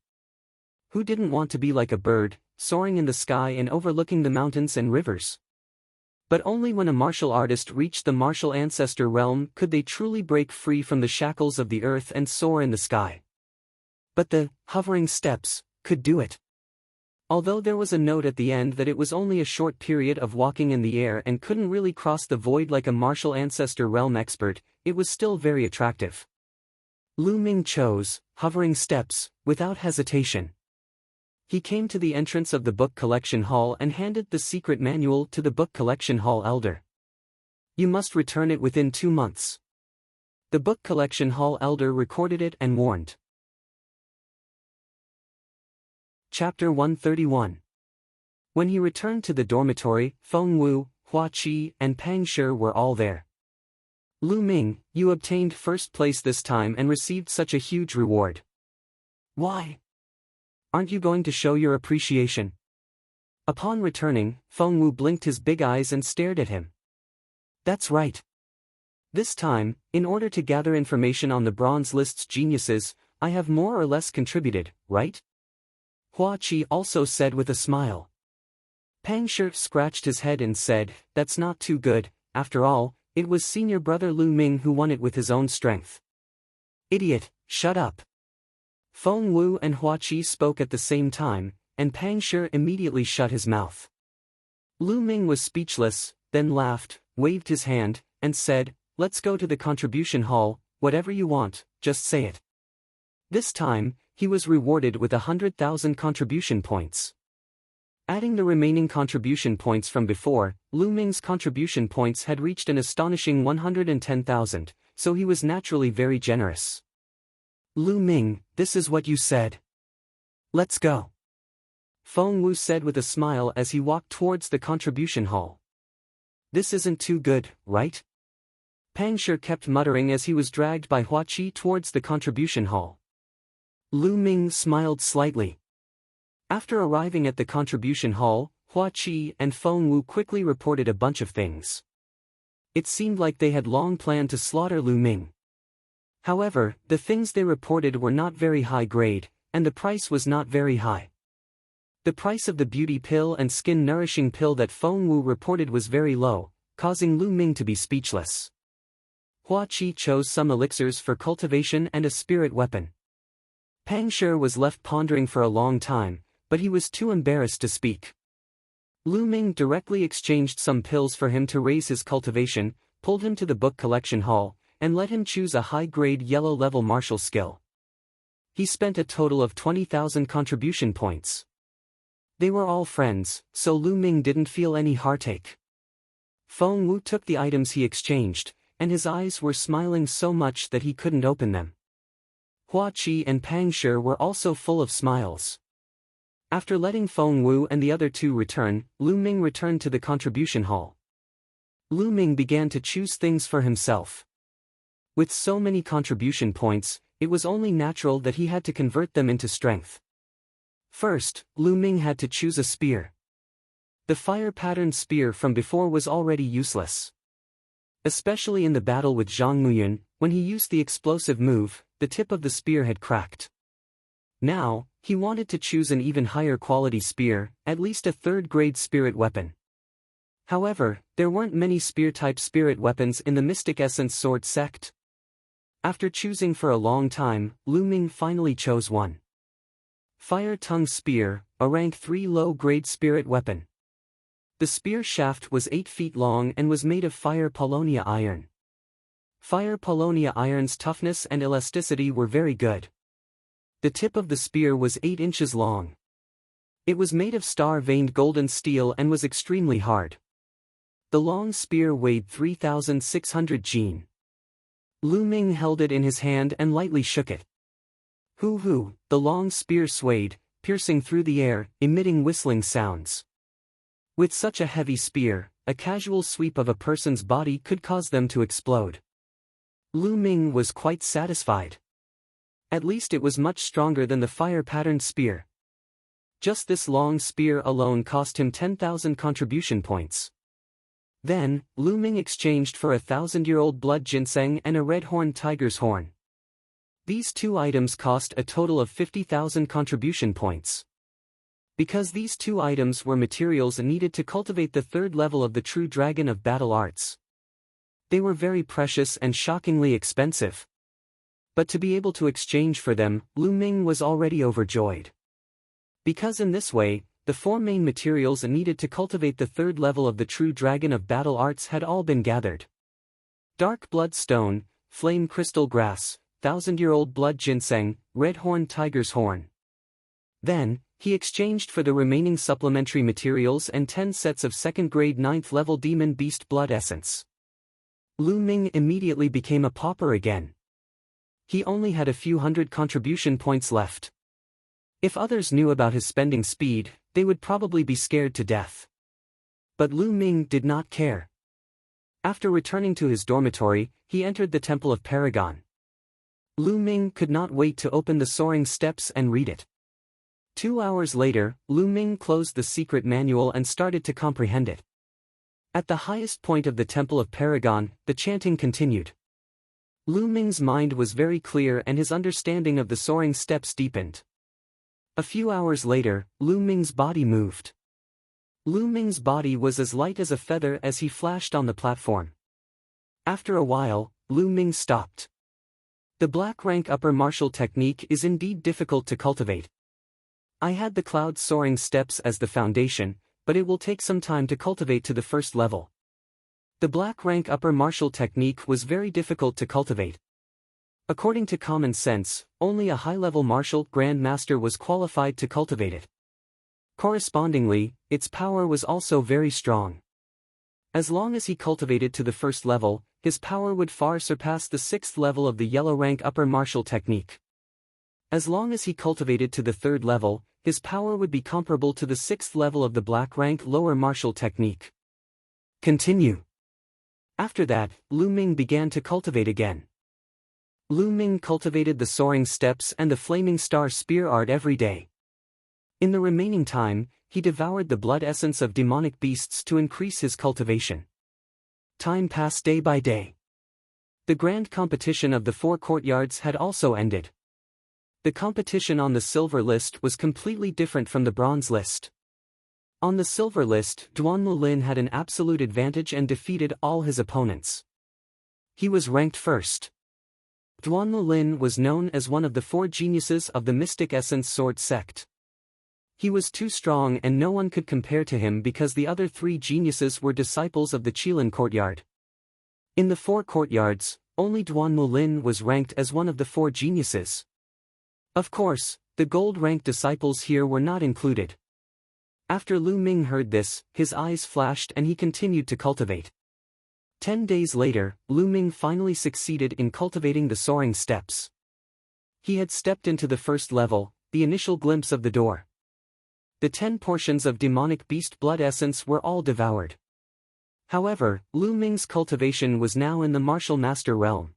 Who didn't want to be like a bird, soaring in the sky and overlooking the mountains and rivers? But only when a martial artist reached the martial ancestor realm could they truly break free from the shackles of the earth and soar in the sky. But the hovering steps could do it. Although there was a note at the end that it was only a short period of walking in the air and couldn't really cross the void like a martial ancestor realm expert, it was still very attractive. Lu Ming chose hovering steps without hesitation. He came to the entrance of the book collection hall and handed the secret manual to the book collection hall elder. You must return it within 2 months. The book collection hall elder recorded it and warned. Chapter 131. When he returned to the dormitory, Feng Wu, Hua Qi, and Pang Shi were all there. Lu Ming, you obtained first place this time and received such a huge reward. Why? Aren't you going to show your appreciation? Upon returning, Feng Wu blinked his big eyes and stared at him. That's right. This time, in order to gather information on the bronze list's geniuses, I have more or less contributed, right? Hua Qi also said with a smile. Pang Shi scratched his head and said, that's not too good, after all, it was senior brother Lu Ming who won it with his own strength. Idiot, shut up. Feng Wu and Hua Qi spoke at the same time, and Pang Shi immediately shut his mouth. Lu Ming was speechless, then laughed, waved his hand, and said, let's go to the contribution hall, whatever you want, just say it. This time, he was rewarded with 100,000 contribution points. Adding the remaining contribution points from before, Lu Ming's contribution points had reached an astonishing 110,000, so he was naturally very generous. Lu Ming, this is what you said. Let's go. Feng Wu said with a smile as he walked towards the contribution hall. This isn't too good, right? Pang Shi kept muttering as he was dragged by Hua Qi towards the contribution hall. Lu Ming smiled slightly. After arriving at the contribution hall, Hua Qi and Feng Wu quickly reported a bunch of things. It seemed like they had long planned to slaughter Lu Ming. However, the things they reported were not very high grade, and the price was not very high. The price of the beauty pill and skin nourishing pill that Feng Wu reported was very low, causing Lu Ming to be speechless. Hua Qi chose some elixirs for cultivation and a spirit weapon. Pang Shi was left pondering for a long time, but he was too embarrassed to speak. Lu Ming directly exchanged some pills for him to raise his cultivation, pulled him to the book collection hall, and let him choose a high-grade yellow-level martial skill. He spent a total of 20,000 contribution points. They were all friends, so Lu Ming didn't feel any heartache. Feng Wu took the items he exchanged, and his eyes were smiling so much that he couldn't open them. Hua Qi and Pang Shi were also full of smiles. After letting Feng Wu and the other two return, Lu Ming returned to the contribution hall. Lu Ming began to choose things for himself. With so many contribution points, it was only natural that he had to convert them into strength. First, Lu Ming had to choose a spear. The fire-patterned spear from before was already useless. Especially in the battle with Zhang Muyun, when he used the explosive move, the tip of the spear had cracked. Now, he wanted to choose an even higher quality spear, at least a third-grade spirit weapon. However, there weren't many spear-type spirit weapons in the Mystic Essence Sword sect. After choosing for a long time, Lu Ming finally chose one. Fire Tongue Spear, a rank 3 low-grade spirit weapon. The spear shaft was 8 feet long and was made of fire Paulownia iron. Fire Paulownia iron's toughness and elasticity were very good. The tip of the spear was 8 inches long. It was made of star-veined golden steel and was extremely hard. The long spear weighed 3,600 jin. Lu Ming held it in his hand and lightly shook it. Hoo-hoo, the long spear swayed, piercing through the air, emitting whistling sounds. With such a heavy spear, a casual sweep of a person's body could cause them to explode. Lu Ming was quite satisfied. At least it was much stronger than the fire-patterned spear. Just this long spear alone cost him 10,000 contribution points. Then, Lu Ming exchanged for a 1,000-year-old blood ginseng and a red-horned tiger's horn. These two items cost a total of 50,000 contribution points. Because these two items were materials needed to cultivate the third level of the true dragon of battle arts. They were very precious and shockingly expensive. But to be able to exchange for them, Lu Ming was already overjoyed. Because in this way, the four main materials needed to cultivate the third level of the true dragon of battle arts had all been gathered. Dark blood stone, flame crystal grass, 1,000-year-old blood ginseng, red-horned tiger's horn. Then, he exchanged for the remaining supplementary materials and 10 sets of second-grade 9th-level demon beast blood essence. Lu Ming immediately became a pauper again. He only had a few hundred contribution points left. If others knew about his spending speed, they would probably be scared to death. But Lu Ming did not care. After returning to his dormitory, he entered the Temple of Paragon. Lu Ming could not wait to open the soaring steps and read it. 2 hours later, Lu Ming closed the secret manual and started to comprehend it. At the highest point of the Temple of Paragon, the chanting continued. Lu Ming's mind was very clear and his understanding of the soaring steps deepened. A few hours later, Lu Ming's body moved. Lu Ming's body was as light as a feather as he flashed on the platform. After a while, Lu Ming stopped. The black rank upper martial technique is indeed difficult to cultivate. I had the cloud soaring steps as the foundation, but it will take some time to cultivate to the first level. The black rank upper martial technique was very difficult to cultivate. According to common sense, only a high-level martial Grand Master was qualified to cultivate it. Correspondingly, its power was also very strong. As long as he cultivated to the first level, his power would far surpass the 6th level of the yellow rank upper martial technique. As long as he cultivated to the 3rd level, his power would be comparable to the 6th level of the black rank lower martial technique. Continue. After that, Lu Ming began to cultivate again. Lu Ming cultivated the soaring steps and the flaming star spear art every day. In the remaining time, he devoured the blood essence of demonic beasts to increase his cultivation. Time passed day by day. The grand competition of the 4 courtyards had also ended. The competition on the silver list was completely different from the bronze list. On the silver list, Duan Mulin had an absolute advantage and defeated all his opponents. He was ranked first. Duan Mulin was known as one of the 4 geniuses of the Mystic Essence Sword sect. He was too strong and no one could compare to him because the other 3 geniuses were disciples of the Qilin courtyard. In the 4 courtyards, only Duan Mulin was ranked as one of the 4 geniuses. Of course, the gold-ranked disciples here were not included. After Lu Ming heard this, his eyes flashed and he continued to cultivate. 10 days later, Lu Ming finally succeeded in cultivating the soaring steps. He had stepped into the first level, the initial glimpse of the door. The 10 portions of demonic beast blood essence were all devoured. However, Lu Ming's cultivation was now in the martial master realm.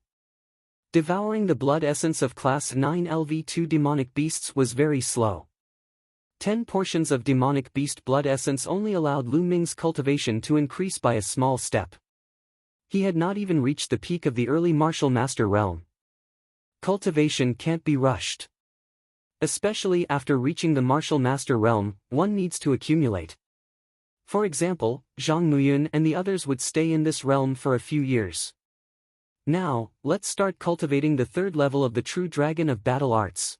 Devouring the blood essence of Class 9 LV2 demonic beasts was very slow. 10 portions of demonic beast blood essence only allowed Lu Ming's cultivation to increase by a small step. He had not even reached the peak of the early martial master realm. Cultivation can't be rushed. Especially after reaching the martial master realm, one needs to accumulate. For example, Zhang Muyun and the others would stay in this realm for a few years. Now, let's start cultivating the third level of the true dragon of battle arts.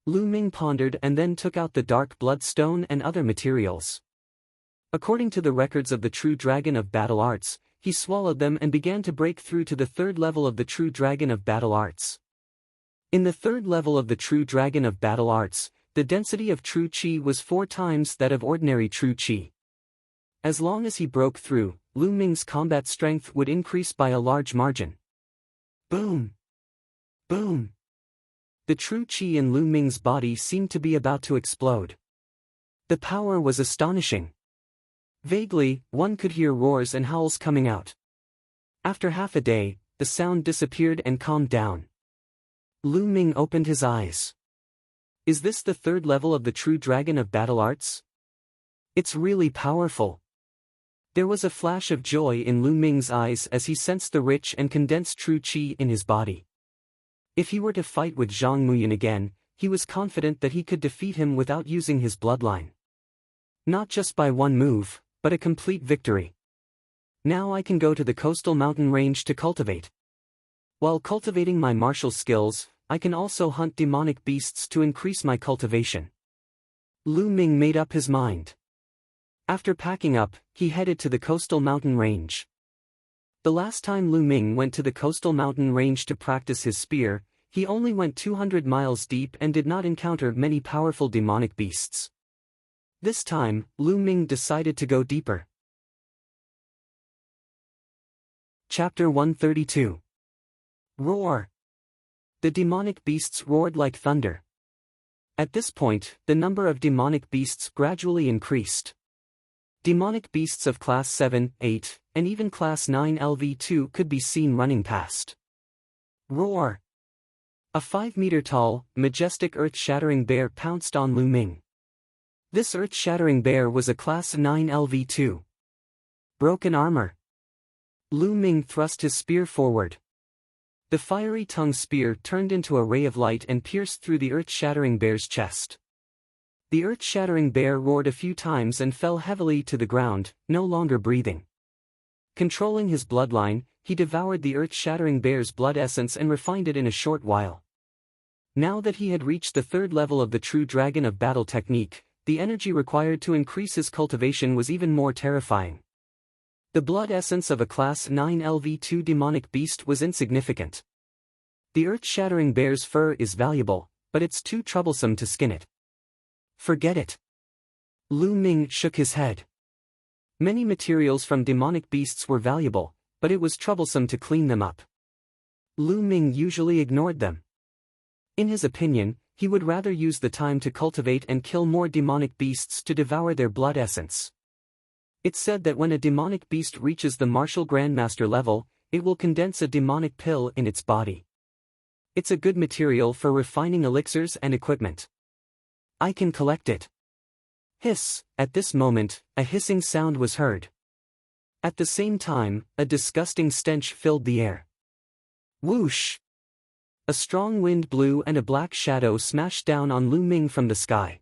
Lu Ming pondered and then took out the dark bloodstone and other materials. According to the records of the true dragon of battle arts, he swallowed them and began to break through to the third level of the true dragon of battle arts. In the third level of the true dragon of battle arts, the density of true qi was 4 times that of ordinary true qi. As long as he broke through, Lu Ming's combat strength would increase by a large margin. Boom! Boom! The true qi in Lu Ming's body seemed to be about to explode. The power was astonishing. Vaguely, one could hear roars and howls coming out. After half a day, the sound disappeared and calmed down. Lu Ming opened his eyes. Is this the third level of the true dragon of battle arts? It's really powerful. There was a flash of joy in Lu Ming's eyes as he sensed the rich and condensed true qi in his body. If he were to fight with Zhang Muyun again, he was confident that he could defeat him without using his bloodline. Not just by one move, but a complete victory. Now I can go to the coastal mountain range to cultivate. While cultivating my martial skills, I can also hunt demonic beasts to increase my cultivation. Lu Ming made up his mind. After packing up, he headed to the coastal mountain range. The last time Lu Ming went to the coastal mountain range to practice his spear, he only went 200 miles deep and did not encounter many powerful demonic beasts. This time, Lu Ming decided to go deeper. Chapter 132. Roar. The demonic beasts roared like thunder. At this point, the number of demonic beasts gradually increased. Demonic beasts of Class 7, 8, and even Class 9 LV2 could be seen running past. Roar! A 5-meter-tall, majestic earth-shattering bear pounced on Lu Ming. This earth-shattering bear was a Class 9 LV2. Broken armor. Lu Ming thrust his spear forward. The fiery tongue spear turned into a ray of light and pierced through the earth-shattering bear's chest. The earth-shattering bear roared a few times and fell heavily to the ground, no longer breathing. Controlling his bloodline, he devoured the earth-shattering bear's blood essence and refined it in a short while. Now that he had reached the third level of the true dragon of battle technique, the energy required to increase his cultivation was even more terrifying. The blood essence of a Class 9 LV2 demonic beast was insignificant. The earth-shattering bear's fur is valuable, but it's too troublesome to skin it. Forget it. Lu Ming shook his head. Many materials from demonic beasts were valuable, but it was troublesome to clean them up. Lu Ming usually ignored them. In his opinion, he would rather use the time to cultivate and kill more demonic beasts to devour their blood essence. It's said that when a demonic beast reaches the martial grandmaster level, it will condense a demonic pill in its body. It's a good material for refining elixirs and equipment. I can collect it. Hiss! At this moment, a hissing sound was heard. At the same time, a disgusting stench filled the air. Whoosh! A strong wind blew and a black shadow smashed down on Lu Ming from the sky.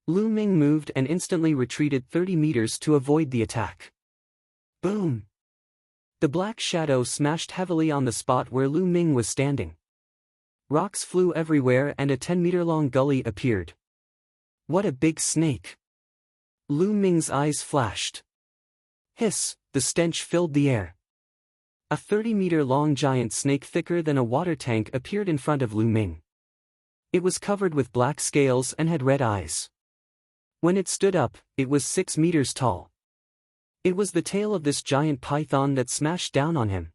Lu Ming moved and instantly retreated 30 meters to avoid the attack. Boom! The black shadow smashed heavily on the spot where Lu Ming was standing. Rocks flew everywhere and a 10-meter-long gully appeared. What a big snake! Lu Ming's eyes flashed. Hiss! The stench filled the air. A 30-meter-long giant snake thicker than a water tank appeared in front of Lu Ming. It was covered with black scales and had red eyes. When it stood up, it was 6 meters tall. It was the tail of this giant python that smashed down on him.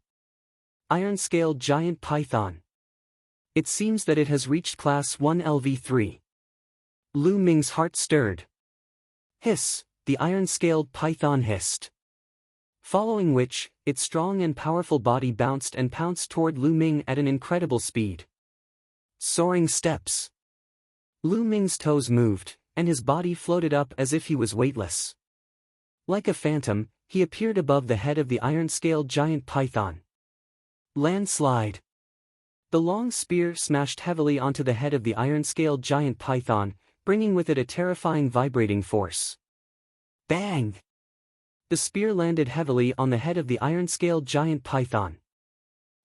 Iron-scaled giant python. It seems that it has reached Class 1 LV3. Lu Ming's heart stirred. Hiss! The iron-scaled python hissed. Following which, its strong and powerful body bounced and pounced toward Lu Ming at an incredible speed. Soaring steps. Lu Ming's toes moved, and his body floated up as if he was weightless. Like a phantom, he appeared above the head of the iron-scaled giant python. Landslide. The long spear smashed heavily onto the head of the iron-scaled giant python, bringing with it a terrifying vibrating force. Bang! The spear landed heavily on the head of the iron-scaled giant python.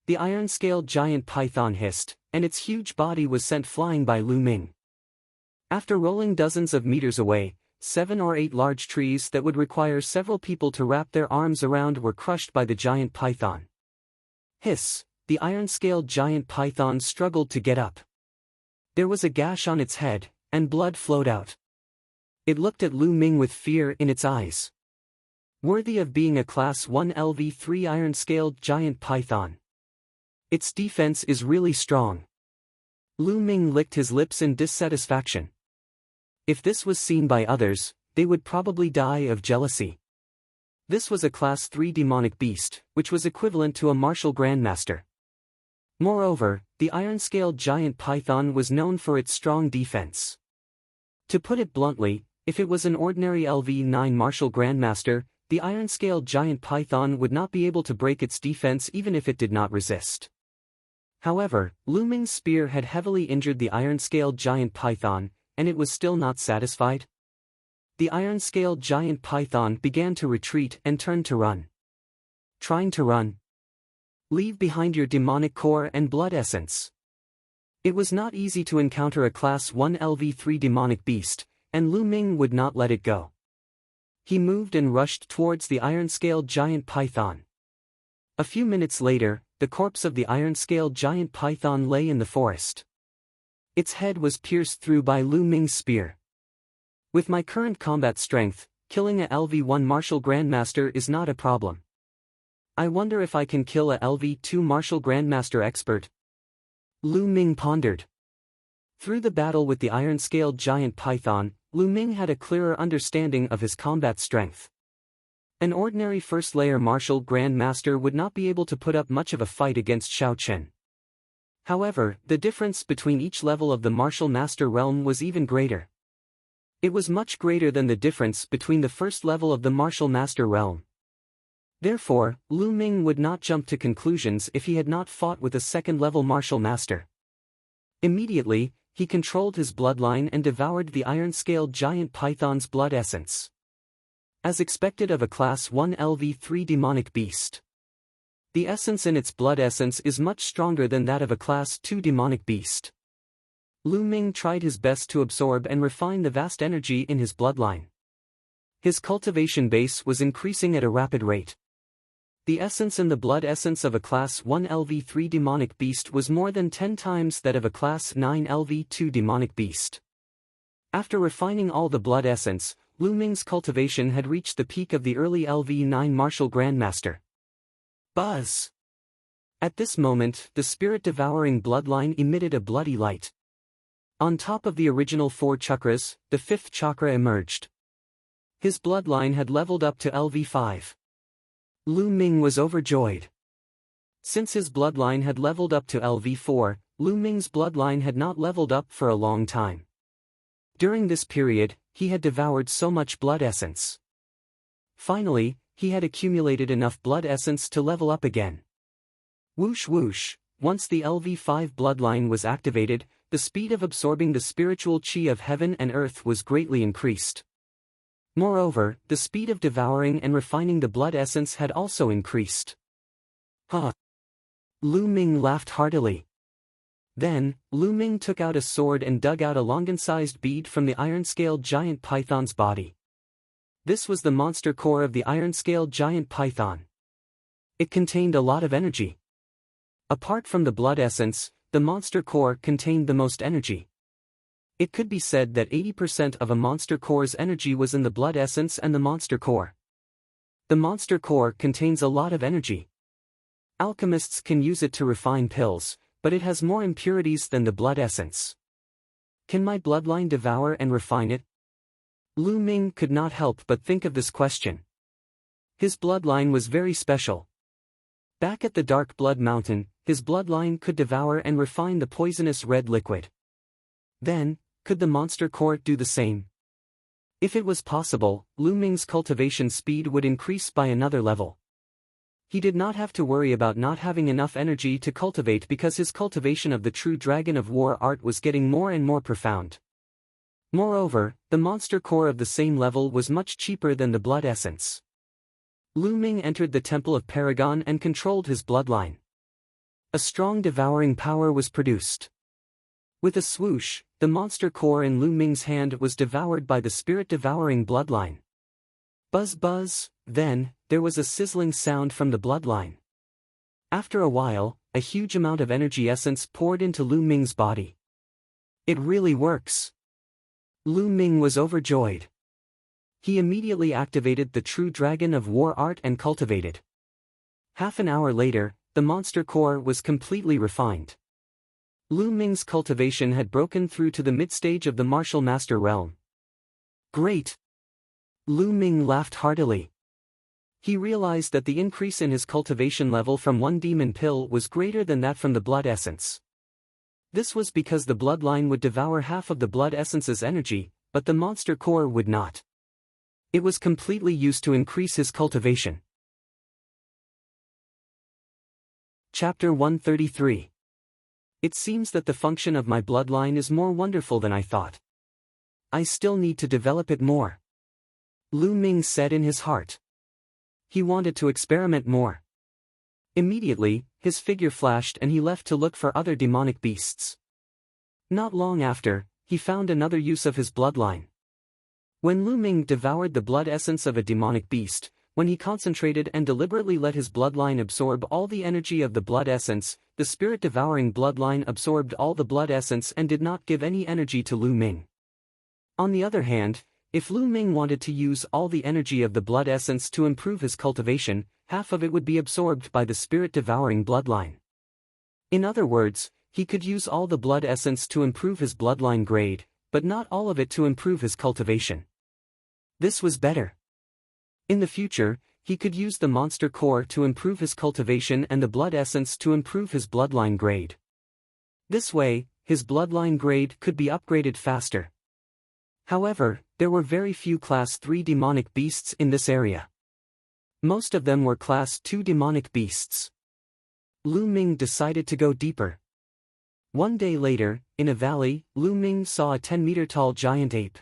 The iron-scaled giant python hissed, and its huge body was sent flying by Lu Ming. After rolling dozens of meters away, 7 or 8 large trees that would require several people to wrap their arms around were crushed by the giant python. Hiss! The iron-scaled giant python struggled to get up. There was a gash on its head, and blood flowed out. It looked at Lu Ming with fear in its eyes. Worthy of being a Class 1 LV3 iron-scaled giant python. Its defense is really strong. Lu Ming licked his lips in dissatisfaction. If this was seen by others, they would probably die of jealousy. This was a Class 3 demonic beast, which was equivalent to a martial grandmaster. Moreover, the iron-scaled giant python was known for its strong defense. To put it bluntly, if it was an ordinary LV9 martial grandmaster, the iron-scaled giant python would not be able to break its defense even if it did not resist. However, Lu Ming's spear had heavily injured the iron-scaled giant python, and it was still not satisfied. The iron-scaled giant python began to retreat and turned to run. Trying to run? Leave behind your demonic core and blood essence. It was not easy to encounter a Class 1 LV3 demonic beast, and Lu Ming would not let it go. He moved and rushed towards the iron-scaled giant python. A few minutes later, the corpse of the iron-scaled giant python lay in the forest. Its head was pierced through by Lu Ming's spear. With my current combat strength, killing a LV1 martial grandmaster is not a problem. I wonder if I can kill a LV2 martial grandmaster expert. Lu Ming pondered. Through the battle with the iron-scaled giant python, Lu Ming had a clearer understanding of his combat strength. An ordinary first-layer martial grandmaster would not be able to put up much of a fight against Xiao Chen. However, the difference between each level of the martial master realm was even greater. It was much greater than the difference between the first level of the martial master realm. Therefore, Lu Ming would not jump to conclusions if he had not fought with a second-level martial master. Immediately, he controlled his bloodline and devoured the iron-scaled giant python's blood essence. As expected of a Class 1 LV3 demonic beast. The essence in its blood essence is much stronger than that of a Class 2 demonic beast. Lu Ming tried his best to absorb and refine the vast energy in his bloodline. His cultivation base was increasing at a rapid rate. The essence in the blood essence of a Class 1 LV3 demonic beast was more than 10 times that of a Class 9 LV2 demonic beast. After refining all the blood essence, Lu Ming's cultivation had reached the peak of the early LV9 martial grandmaster. Buzz! At this moment, the spirit-devouring bloodline emitted a bloody light. On top of the original 4 chakras, the 5th chakra emerged. His bloodline had leveled up to LV5. Lu Ming was overjoyed. Since his bloodline had leveled up to LV4, Lu Ming's bloodline had not leveled up for a long time. During this period, he had devoured so much blood essence. Finally, he had accumulated enough blood essence to level up again. Whoosh whoosh, once the LV5 bloodline was activated, the speed of absorbing the spiritual chi of heaven and earth was greatly increased. Moreover, the speed of devouring and refining the blood essence had also increased. Huh! Lu Ming laughed heartily. Then, Lu Ming took out a sword and dug out a longan-sized bead from the iron-scaled giant python's body. This was the monster core of the iron-scaled giant python. It contained a lot of energy. Apart from the blood essence, the monster core contained the most energy. It could be said that 80% of a monster core's energy was in the blood essence and the monster core. The monster core contains a lot of energy. Alchemists can use it to refine pills, but it has more impurities than the blood essence. Can my bloodline devour and refine it? Lu Ming could not help but think of this question. His bloodline was very special. Back at the Dark Blood Mountain, his bloodline could devour and refine the poisonous red liquid. Then, could the monster court do the same? If it was possible, Lu Ming's cultivation speed would increase by another level. He did not have to worry about not having enough energy to cultivate because his cultivation of the true Dragon of War art was getting more and more profound. Moreover, the monster core of the same level was much cheaper than the blood essence. Lu Ming entered the Temple of Paragon and controlled his bloodline. A strong devouring power was produced. With a swoosh, the monster core in Lu Ming's hand was devoured by the spirit-devouring bloodline. Buzz buzz, then, there was a sizzling sound from the bloodline. After a while, a huge amount of energy essence poured into Lu Ming's body. It really works. Lu Ming was overjoyed. He immediately activated the true Dragon of War art and cultivated. Half an hour later, the monster core was completely refined. Lu Ming's cultivation had broken through to the mid-stage of the martial master realm. Great! Lu Ming laughed heartily. He realized that the increase in his cultivation level from one demon pill was greater than that from the blood essence. This was because the bloodline would devour half of the blood essence's energy, but the monster core would not. It was completely used to increase his cultivation. Chapter 133. It seems that the function of my bloodline is more wonderful than I thought. I still need to develop it more. Lu Ming said in his heart. He wanted to experiment more. Immediately, his figure flashed and he left to look for other demonic beasts. Not long after, he found another use of his bloodline. When Lu Ming devoured the blood essence of a demonic beast, when he concentrated and deliberately let his bloodline absorb all the energy of the blood essence, the spirit-devouring bloodline absorbed all the blood essence and did not give any energy to Lu Ming. On the other hand, if Lu Ming wanted to use all the energy of the blood essence to improve his cultivation, half of it would be absorbed by the spirit-devouring bloodline. In other words, he could use all the blood essence to improve his bloodline grade, but not all of it to improve his cultivation. This was better. In the future, he could use the monster core to improve his cultivation and the blood essence to improve his bloodline grade. This way, his bloodline grade could be upgraded faster. However, there were very few Class 3 demonic beasts in this area. Most of them were Class 2 demonic beasts. Lu Ming decided to go deeper. One day later, in a valley, Lu Ming saw a 10-meter-tall giant ape.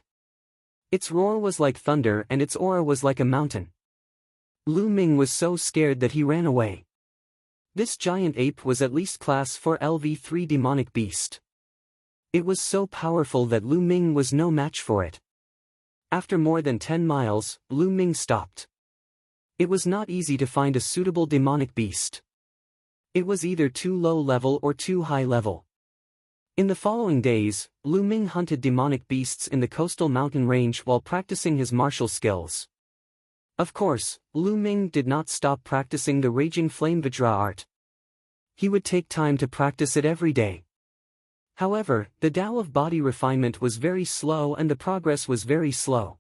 Its roar was like thunder and its aura was like a mountain. Lu Ming was so scared that he ran away. This giant ape was at least Class 4 LV3 demonic beast. It was so powerful that Lu Ming was no match for it. After more than 10 miles, Lu Ming stopped. It was not easy to find a suitable demonic beast. It was either too low level or too high level. In the following days, Lu Ming hunted demonic beasts in the coastal mountain range while practicing his martial skills. Of course, Lu Ming did not stop practicing the Raging Flame Vajra art. He would take time to practice it every day. However, the Tao of body refinement was very slow and the progress was very slow.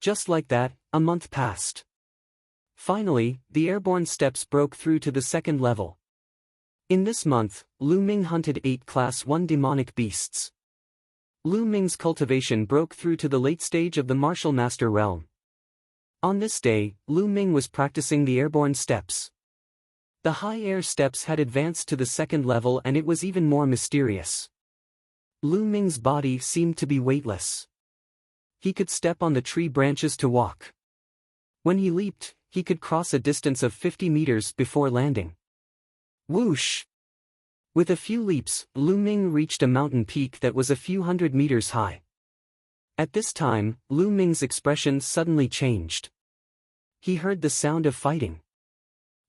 Just like that, a month passed. Finally, the airborne steps broke through to the second level. In this month, Lu Ming hunted 8 Class 1 demonic beasts. Lu Ming's cultivation broke through to the late stage of the martial master realm. On this day, Lu Ming was practicing the airborne steps. The high air steps had advanced to the second level and it was even more mysterious. Lu Ming's body seemed to be weightless. He could step on the tree branches to walk. When he leaped, he could cross a distance of 50 meters before landing. Whoosh! With a few leaps, Lu Ming reached a mountain peak that was a few hundred meters high. At this time, Lu Ming's expression suddenly changed. He heard the sound of fighting.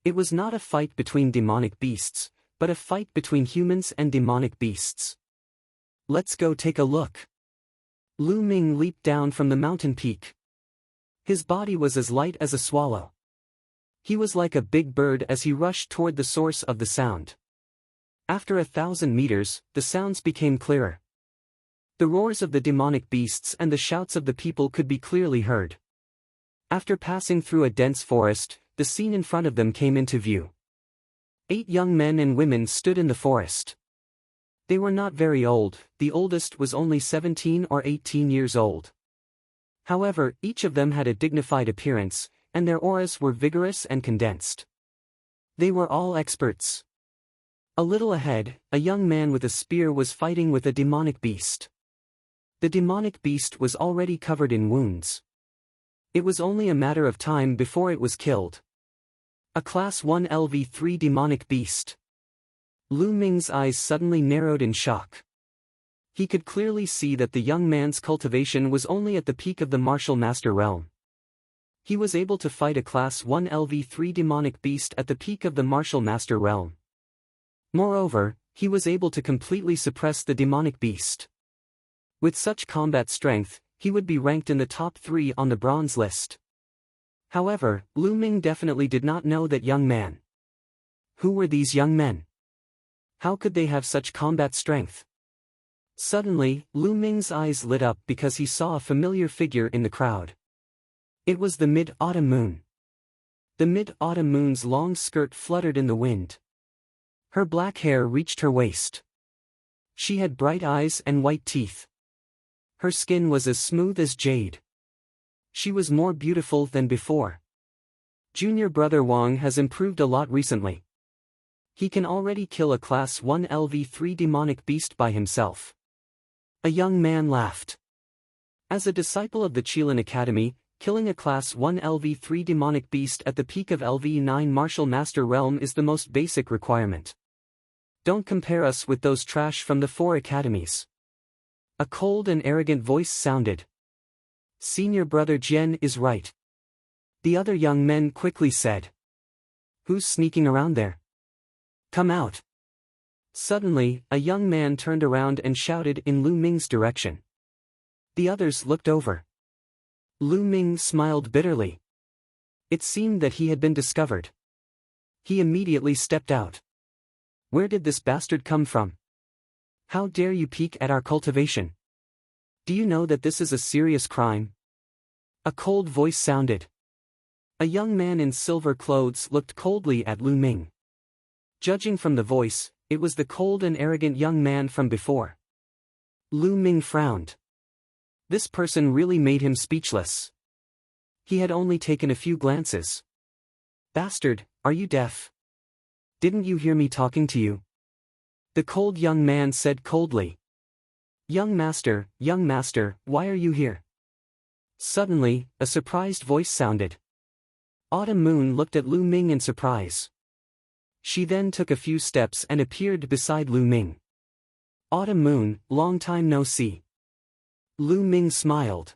It was not a fight between demonic beasts, but a fight between humans and demonic beasts. Let's go take a look. Lu Ming leaped down from the mountain peak. His body was as light as a swallow. He was like a big bird as he rushed toward the source of the sound. After 1,000 meters, the sounds became clearer. The roars of the demonic beasts and the shouts of the people could be clearly heard. After passing through a dense forest, the scene in front of them came into view. 8 young men and women stood in the forest. They were not very old, the oldest was only 17 or 18 years old. However, each of them had a dignified appearance, and their auras were vigorous and condensed. They were all experts. A little ahead, a young man with a spear was fighting with a demonic beast. The demonic beast was already covered in wounds. It was only a matter of time before it was killed. A Class 1 LV3 demonic beast. Lu Ming's eyes suddenly narrowed in shock. He could clearly see that the young man's cultivation was only at the peak of the martial master realm. He was able to fight a Class 1 LV3 demonic beast at the peak of the martial master realm. Moreover, he was able to completely suppress the demonic beast. With such combat strength, he would be ranked in the top 3 on the bronze list. However, Lu Ming definitely did not know that young man. Who were these young men? How could they have such combat strength? Suddenly, Lu Ming's eyes lit up because he saw a familiar figure in the crowd. It was the Mid-Autumn Moon. The Mid-Autumn Moon's long skirt fluttered in the wind. Her black hair reached her waist. She had bright eyes and white teeth. Her skin was as smooth as jade. She was more beautiful than before. Junior brother Wang has improved a lot recently. He can already kill a Class 1 LV3 demonic beast by himself. A young man laughed. As a disciple of the Qilin Academy, killing a Class 1 LV3 demonic beast at the peak of LV9 martial master realm is the most basic requirement. Don't compare us with those trash from the 4 academies. A cold and arrogant voice sounded. Senior brother Jian is right. The other young men quickly said. Who's sneaking around there? Come out. Suddenly, a young man turned around and shouted in Lu Ming's direction. The others looked over. Lu Ming smiled bitterly. It seemed that he had been discovered. He immediately stepped out. Where did this bastard come from? How dare you peek at our cultivation? Do you know that this is a serious crime? A cold voice sounded. A young man in silver clothes looked coldly at Lu Ming. Judging from the voice, it was the cold and arrogant young man from before. Lu Ming frowned. This person really made him speechless. He had only taken a few glances. Bastard, are you deaf? Didn't you hear me talking to you? The cold young man said coldly. Young master, why are you here? Suddenly, a surprised voice sounded. Autumn Moon looked at Lu Ming in surprise. She then took a few steps and appeared beside Lu Ming. Autumn Moon, long time no see. Lu Ming smiled.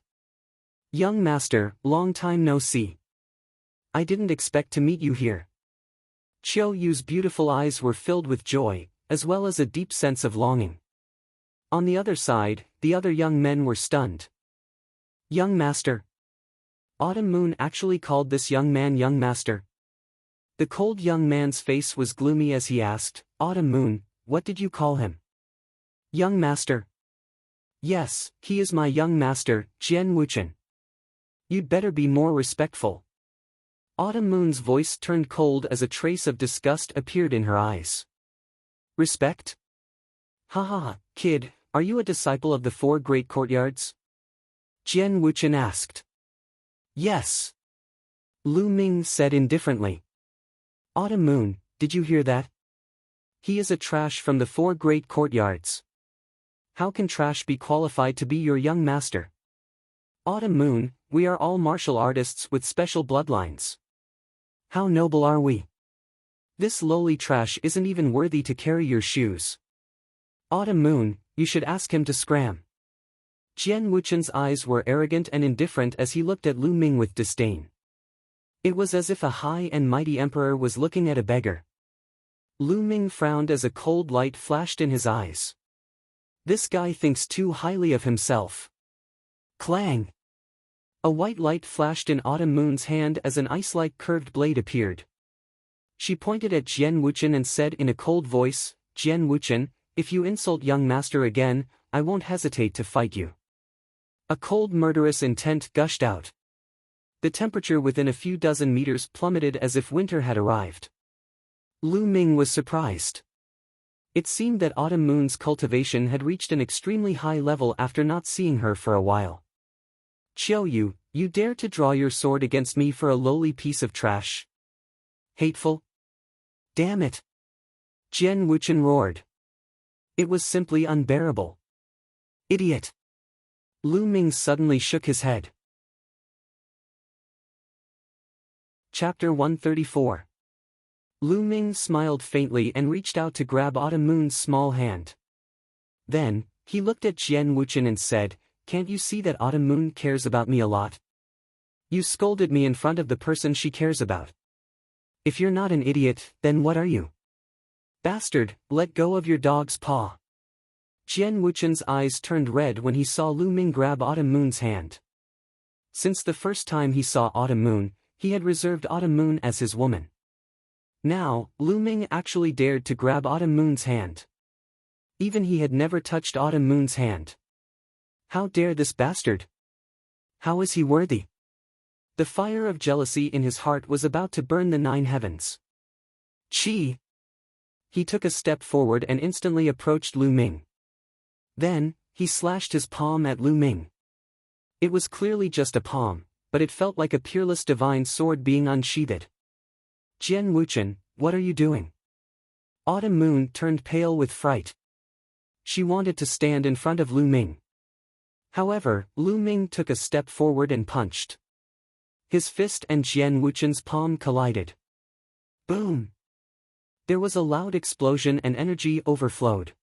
Young master, long time no see. I didn't expect to meet you here. Qiu Yu's beautiful eyes were filled with joy, as well as a deep sense of longing. On the other side, the other young men were stunned. Young master. Autumn Moon actually called this young man young master. The cold young man's face was gloomy as he asked, Autumn Moon, what did you call him? Young master. Yes, he is my young master, Jian Wuchen. You'd better be more respectful. Autumn Moon's voice turned cold as a trace of disgust appeared in her eyes. Respect? Ha ha ha, kid, are you a disciple of the 4 great courtyards? Jian Wuchen asked. Yes. Lu Ming said indifferently. Autumn Moon, did you hear that? He is a trash from the 4 great courtyards. How can trash be qualified to be your young master? Autumn Moon, we are all martial artists with special bloodlines. How noble are we? This lowly trash isn't even worthy to carry your shoes. Autumn Moon, you should ask him to scram. Jian Wuchen's eyes were arrogant and indifferent as he looked at Lu Ming with disdain. It was as if a high and mighty emperor was looking at a beggar. Lu Ming frowned as a cold light flashed in his eyes. This guy thinks too highly of himself. Clang! A white light flashed in Autumn Moon's hand as an ice-like curved blade appeared. She pointed at Jian Wuchen and said in a cold voice, Jian Wuchen, if you insult young master again, I won't hesitate to fight you. A cold murderous intent gushed out. The temperature within a few dozen meters plummeted as if winter had arrived. Lu Ming was surprised. It seemed that Autumn Moon's cultivation had reached an extremely high level after not seeing her for a while. "Qiu Yu, you dare to draw your sword against me for a lowly piece of trash? Hateful! Damn it!" Jian Wuchen roared. It was simply unbearable. "Idiot!" Lu Ming suddenly shook his head. Chapter 134. Lu Ming smiled faintly and reached out to grab Autumn Moon's small hand. Then, he looked at Jian Wuchen and said, "Can't you see that Autumn Moon cares about me a lot? You scolded me in front of the person she cares about. If you're not an idiot, then what are you? Bastard, let go of your dog's paw." Jian Wuchen's eyes turned red when he saw Lu Ming grab Autumn Moon's hand. Since the first time he saw Autumn Moon, he had reserved Autumn Moon as his woman. Now, Lu Ming actually dared to grab Autumn Moon's hand. Even he had never touched Autumn Moon's hand. How dare this bastard? How is he worthy? The fire of jealousy in his heart was about to burn the 9 heavens. Chi! He took a step forward and instantly approached Lu Ming. Then, he slashed his palm at Lu Ming. It was clearly just a palm, but it felt like a peerless divine sword being unsheathed. "Jian Wuchen, what are you doing?" Autumn Moon turned pale with fright. She wanted to stand in front of Lu Ming. However, Lu Ming took a step forward and punched. His fist and Jian Wuchen's palm collided. Boom! There was a loud explosion and energy overflowed.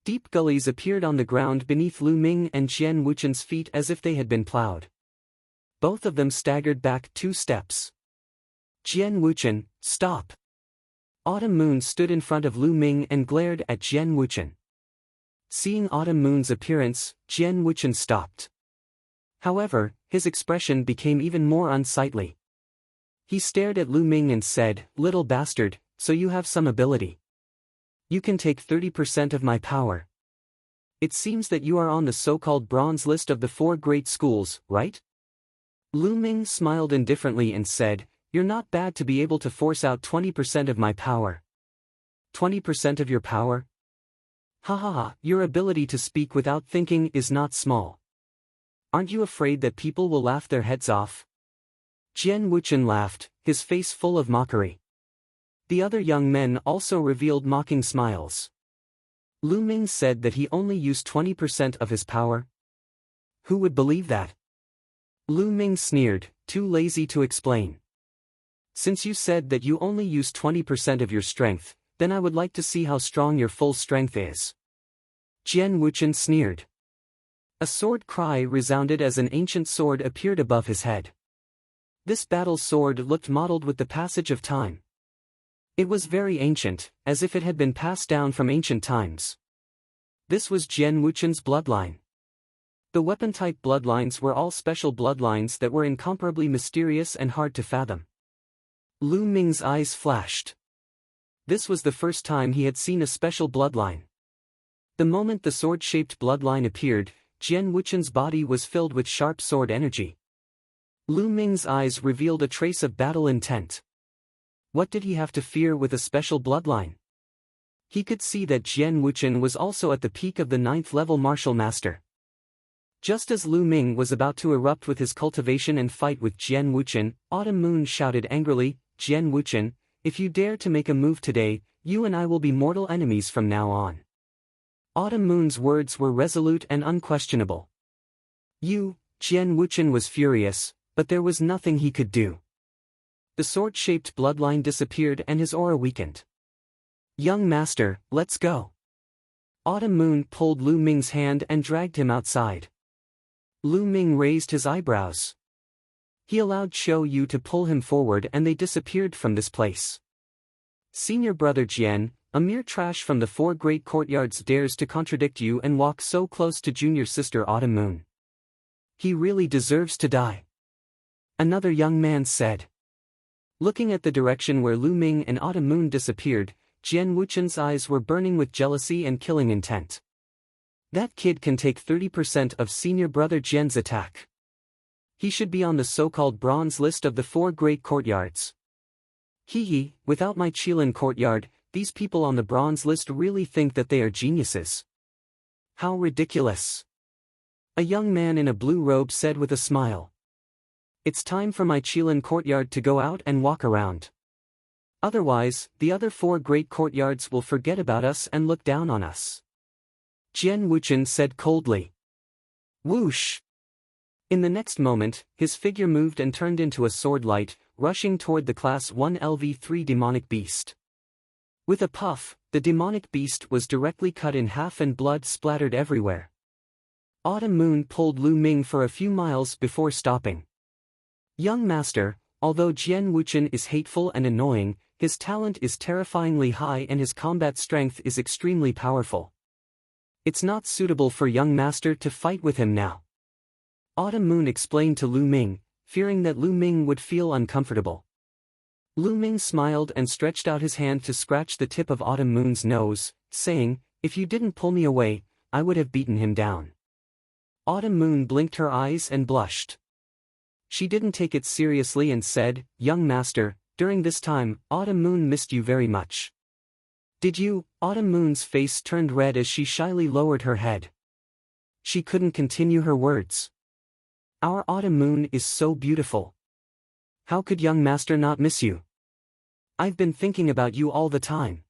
Deep gullies appeared on the ground beneath Lu Ming and Jian Wuchen's feet as if they had been plowed. Both of them staggered back 2 steps. "Jian Wuchen, stop!" Autumn Moon stood in front of Lu Ming and glared at Jian Wuchen. Seeing Autumn Moon's appearance, Jian Wuchen stopped. However, his expression became even more unsightly. He stared at Lu Ming and said, "Little bastard, so you have some ability. You can take 30% of my power. It seems that you are on the so-called bronze list of the 4 great schools, right?" Lu Ming smiled indifferently and said, "You're not bad to be able to force out 20% of my power." 20% of your power? Ha ha ha, your ability to speak without thinking is not small. Aren't you afraid that people will laugh their heads off? Jian Wuchen laughed, his face full of mockery. The other young men also revealed mocking smiles. Lu Ming said that he only used 20% of his power. Who would believe that? Lu Ming sneered, too lazy to explain. Since you said that you only use 20% of your strength, then I would like to see how strong your full strength is. Jian Wuchen sneered. A sword cry resounded as an ancient sword appeared above his head. This battle sword looked mottled with the passage of time. It was very ancient, as if it had been passed down from ancient times. This was Jian Wuchen's bloodline. The weapon-type bloodlines were all special bloodlines that were incomparably mysterious and hard to fathom. Lu Ming's eyes flashed. This was the first time he had seen a special bloodline. The moment the sword-shaped bloodline appeared, Jian Wuchen's body was filled with sharp sword energy. Lu Ming's eyes revealed a trace of battle intent. What did he have to fear with a special bloodline? He could see that Jian Wuchen was also at the peak of the 9th-level martial master. Just as Lu Ming was about to erupt with his cultivation and fight with Jian Wuchen, Autumn Moon shouted angrily, "Jian Wuchen, if you dare to make a move today, you and I will be mortal enemies from now on." Autumn Moon's words were resolute and unquestionable. Jian Wuchen was furious, but there was nothing he could do. The sword-shaped bloodline disappeared and his aura weakened. "Young master, let's go." Autumn Moon pulled Lu Ming's hand and dragged him outside. Lu Ming raised his eyebrows. He allowed Qiu Yu to pull him forward and they disappeared from this place. Senior brother Jian, a mere trash from the 4 great courtyards, dares to contradict you and walk so close to junior sister Autumn Moon. He really deserves to die. Another young man said. Looking at the direction where Lu Ming and Autumn Moon disappeared, Jian Wuchen's eyes were burning with jealousy and killing intent. That kid can take 30% of senior brother Jian's attack. He should be on the so-called bronze list of the 4 great courtyards. Hee, without my Qilin courtyard, these people on the bronze list really think that they are geniuses. How ridiculous. A young man in a blue robe said with a smile. It's time for my Qilin courtyard to go out and walk around. Otherwise, the other 4 great courtyards will forget about us and look down on us. Jian Wuchen said coldly. Whoosh! In the next moment, his figure moved and turned into a sword light, rushing toward the Class 1 LV3 demonic beast. With a puff, the demonic beast was directly cut in half and blood splattered everywhere. Autumn Moon pulled Lu Ming for a few miles before stopping. Young master, although Jian Wuchen is hateful and annoying, his talent is terrifyingly high and his combat strength is extremely powerful. It's not suitable for young master to fight with him now. Autumn Moon explained to Lu Ming, fearing that Lu Ming would feel uncomfortable. Lu Ming smiled and stretched out his hand to scratch the tip of Autumn Moon's nose, saying, "If you didn't pull me away, I would have beaten him down." Autumn Moon blinked her eyes and blushed. She didn't take it seriously and said, "Young master, during this time, Autumn Moon missed you very much." "Did you?" Autumn Moon's face turned red as she shyly lowered her head. She couldn't continue her words. "Our Autumn Moon is so beautiful. How could young master not miss you? I've been thinking about you all the time."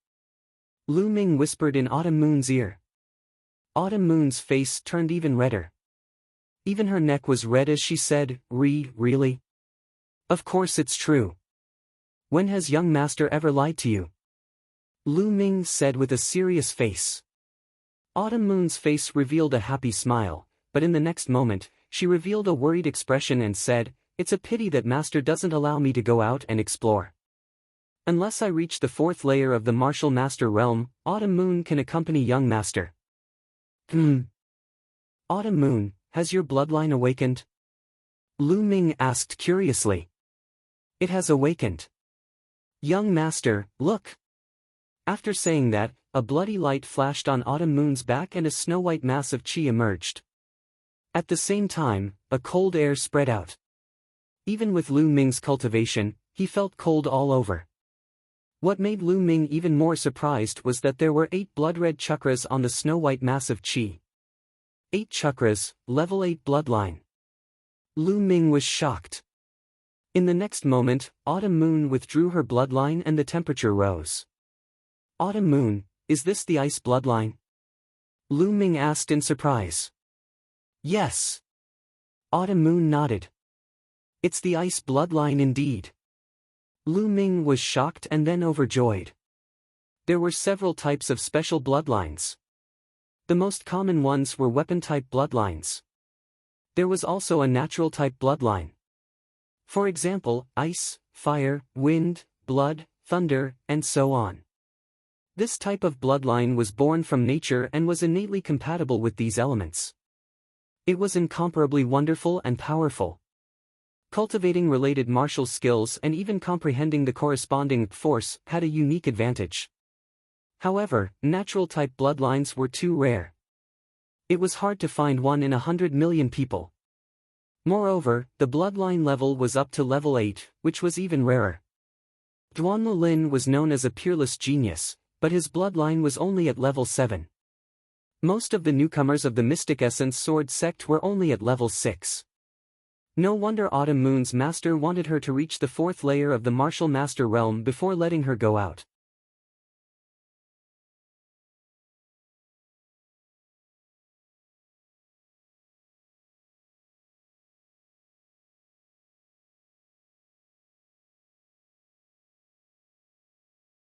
Lu Ming whispered in Autumn Moon's ear. Autumn Moon's face turned even redder. Even her neck was red as she said, Really? Of course it's true. When has young master ever lied to you?" Lu Ming said with a serious face. Autumn Moon's face revealed a happy smile, but in the next moment, she revealed a worried expression and said, "It's a pity that master doesn't allow me to go out and explore. Unless I reach the 4th layer of the martial master realm, Autumn Moon can accompany young master." Autumn Moon, has your bloodline awakened?" Lu Ming asked curiously. "It has awakened. Young master, look." After saying that, a bloody light flashed on Autumn Moon's back and a snow-white mass of qi emerged. At the same time, a cold air spread out. Even with Lu Ming's cultivation, he felt cold all over. What made Lu Ming even more surprised was that there were 8 blood-red chakras on the snow-white mass of qi. 8 chakras, level 8 bloodline. Lu Ming was shocked. In the next moment, Autumn Moon withdrew her bloodline and the temperature rose. "Autumn Moon, is this the ice bloodline?" Lu Ming asked in surprise. "Yes." Autumn Moon nodded. "It's the ice bloodline indeed." Lu Ming was shocked and then overjoyed. There were several types of special bloodlines. The most common ones were weapon-type bloodlines. There was also a natural-type bloodline. For example, ice, fire, wind, blood, thunder, and so on. This type of bloodline was born from nature and was innately compatible with these elements. It was incomparably wonderful and powerful. Cultivating related martial skills and even comprehending the corresponding force had a unique advantage. However, natural-type bloodlines were too rare. It was hard to find one in 100 million people. Moreover, the bloodline level was up to level 8, which was even rarer. Duan Lin was known as a peerless genius, but his bloodline was only at level 7. Most of the newcomers of the Mystic Essence Sword sect were only at level 6. No wonder Autumn Moon's master wanted her to reach the 4th layer of the martial master realm before letting her go out.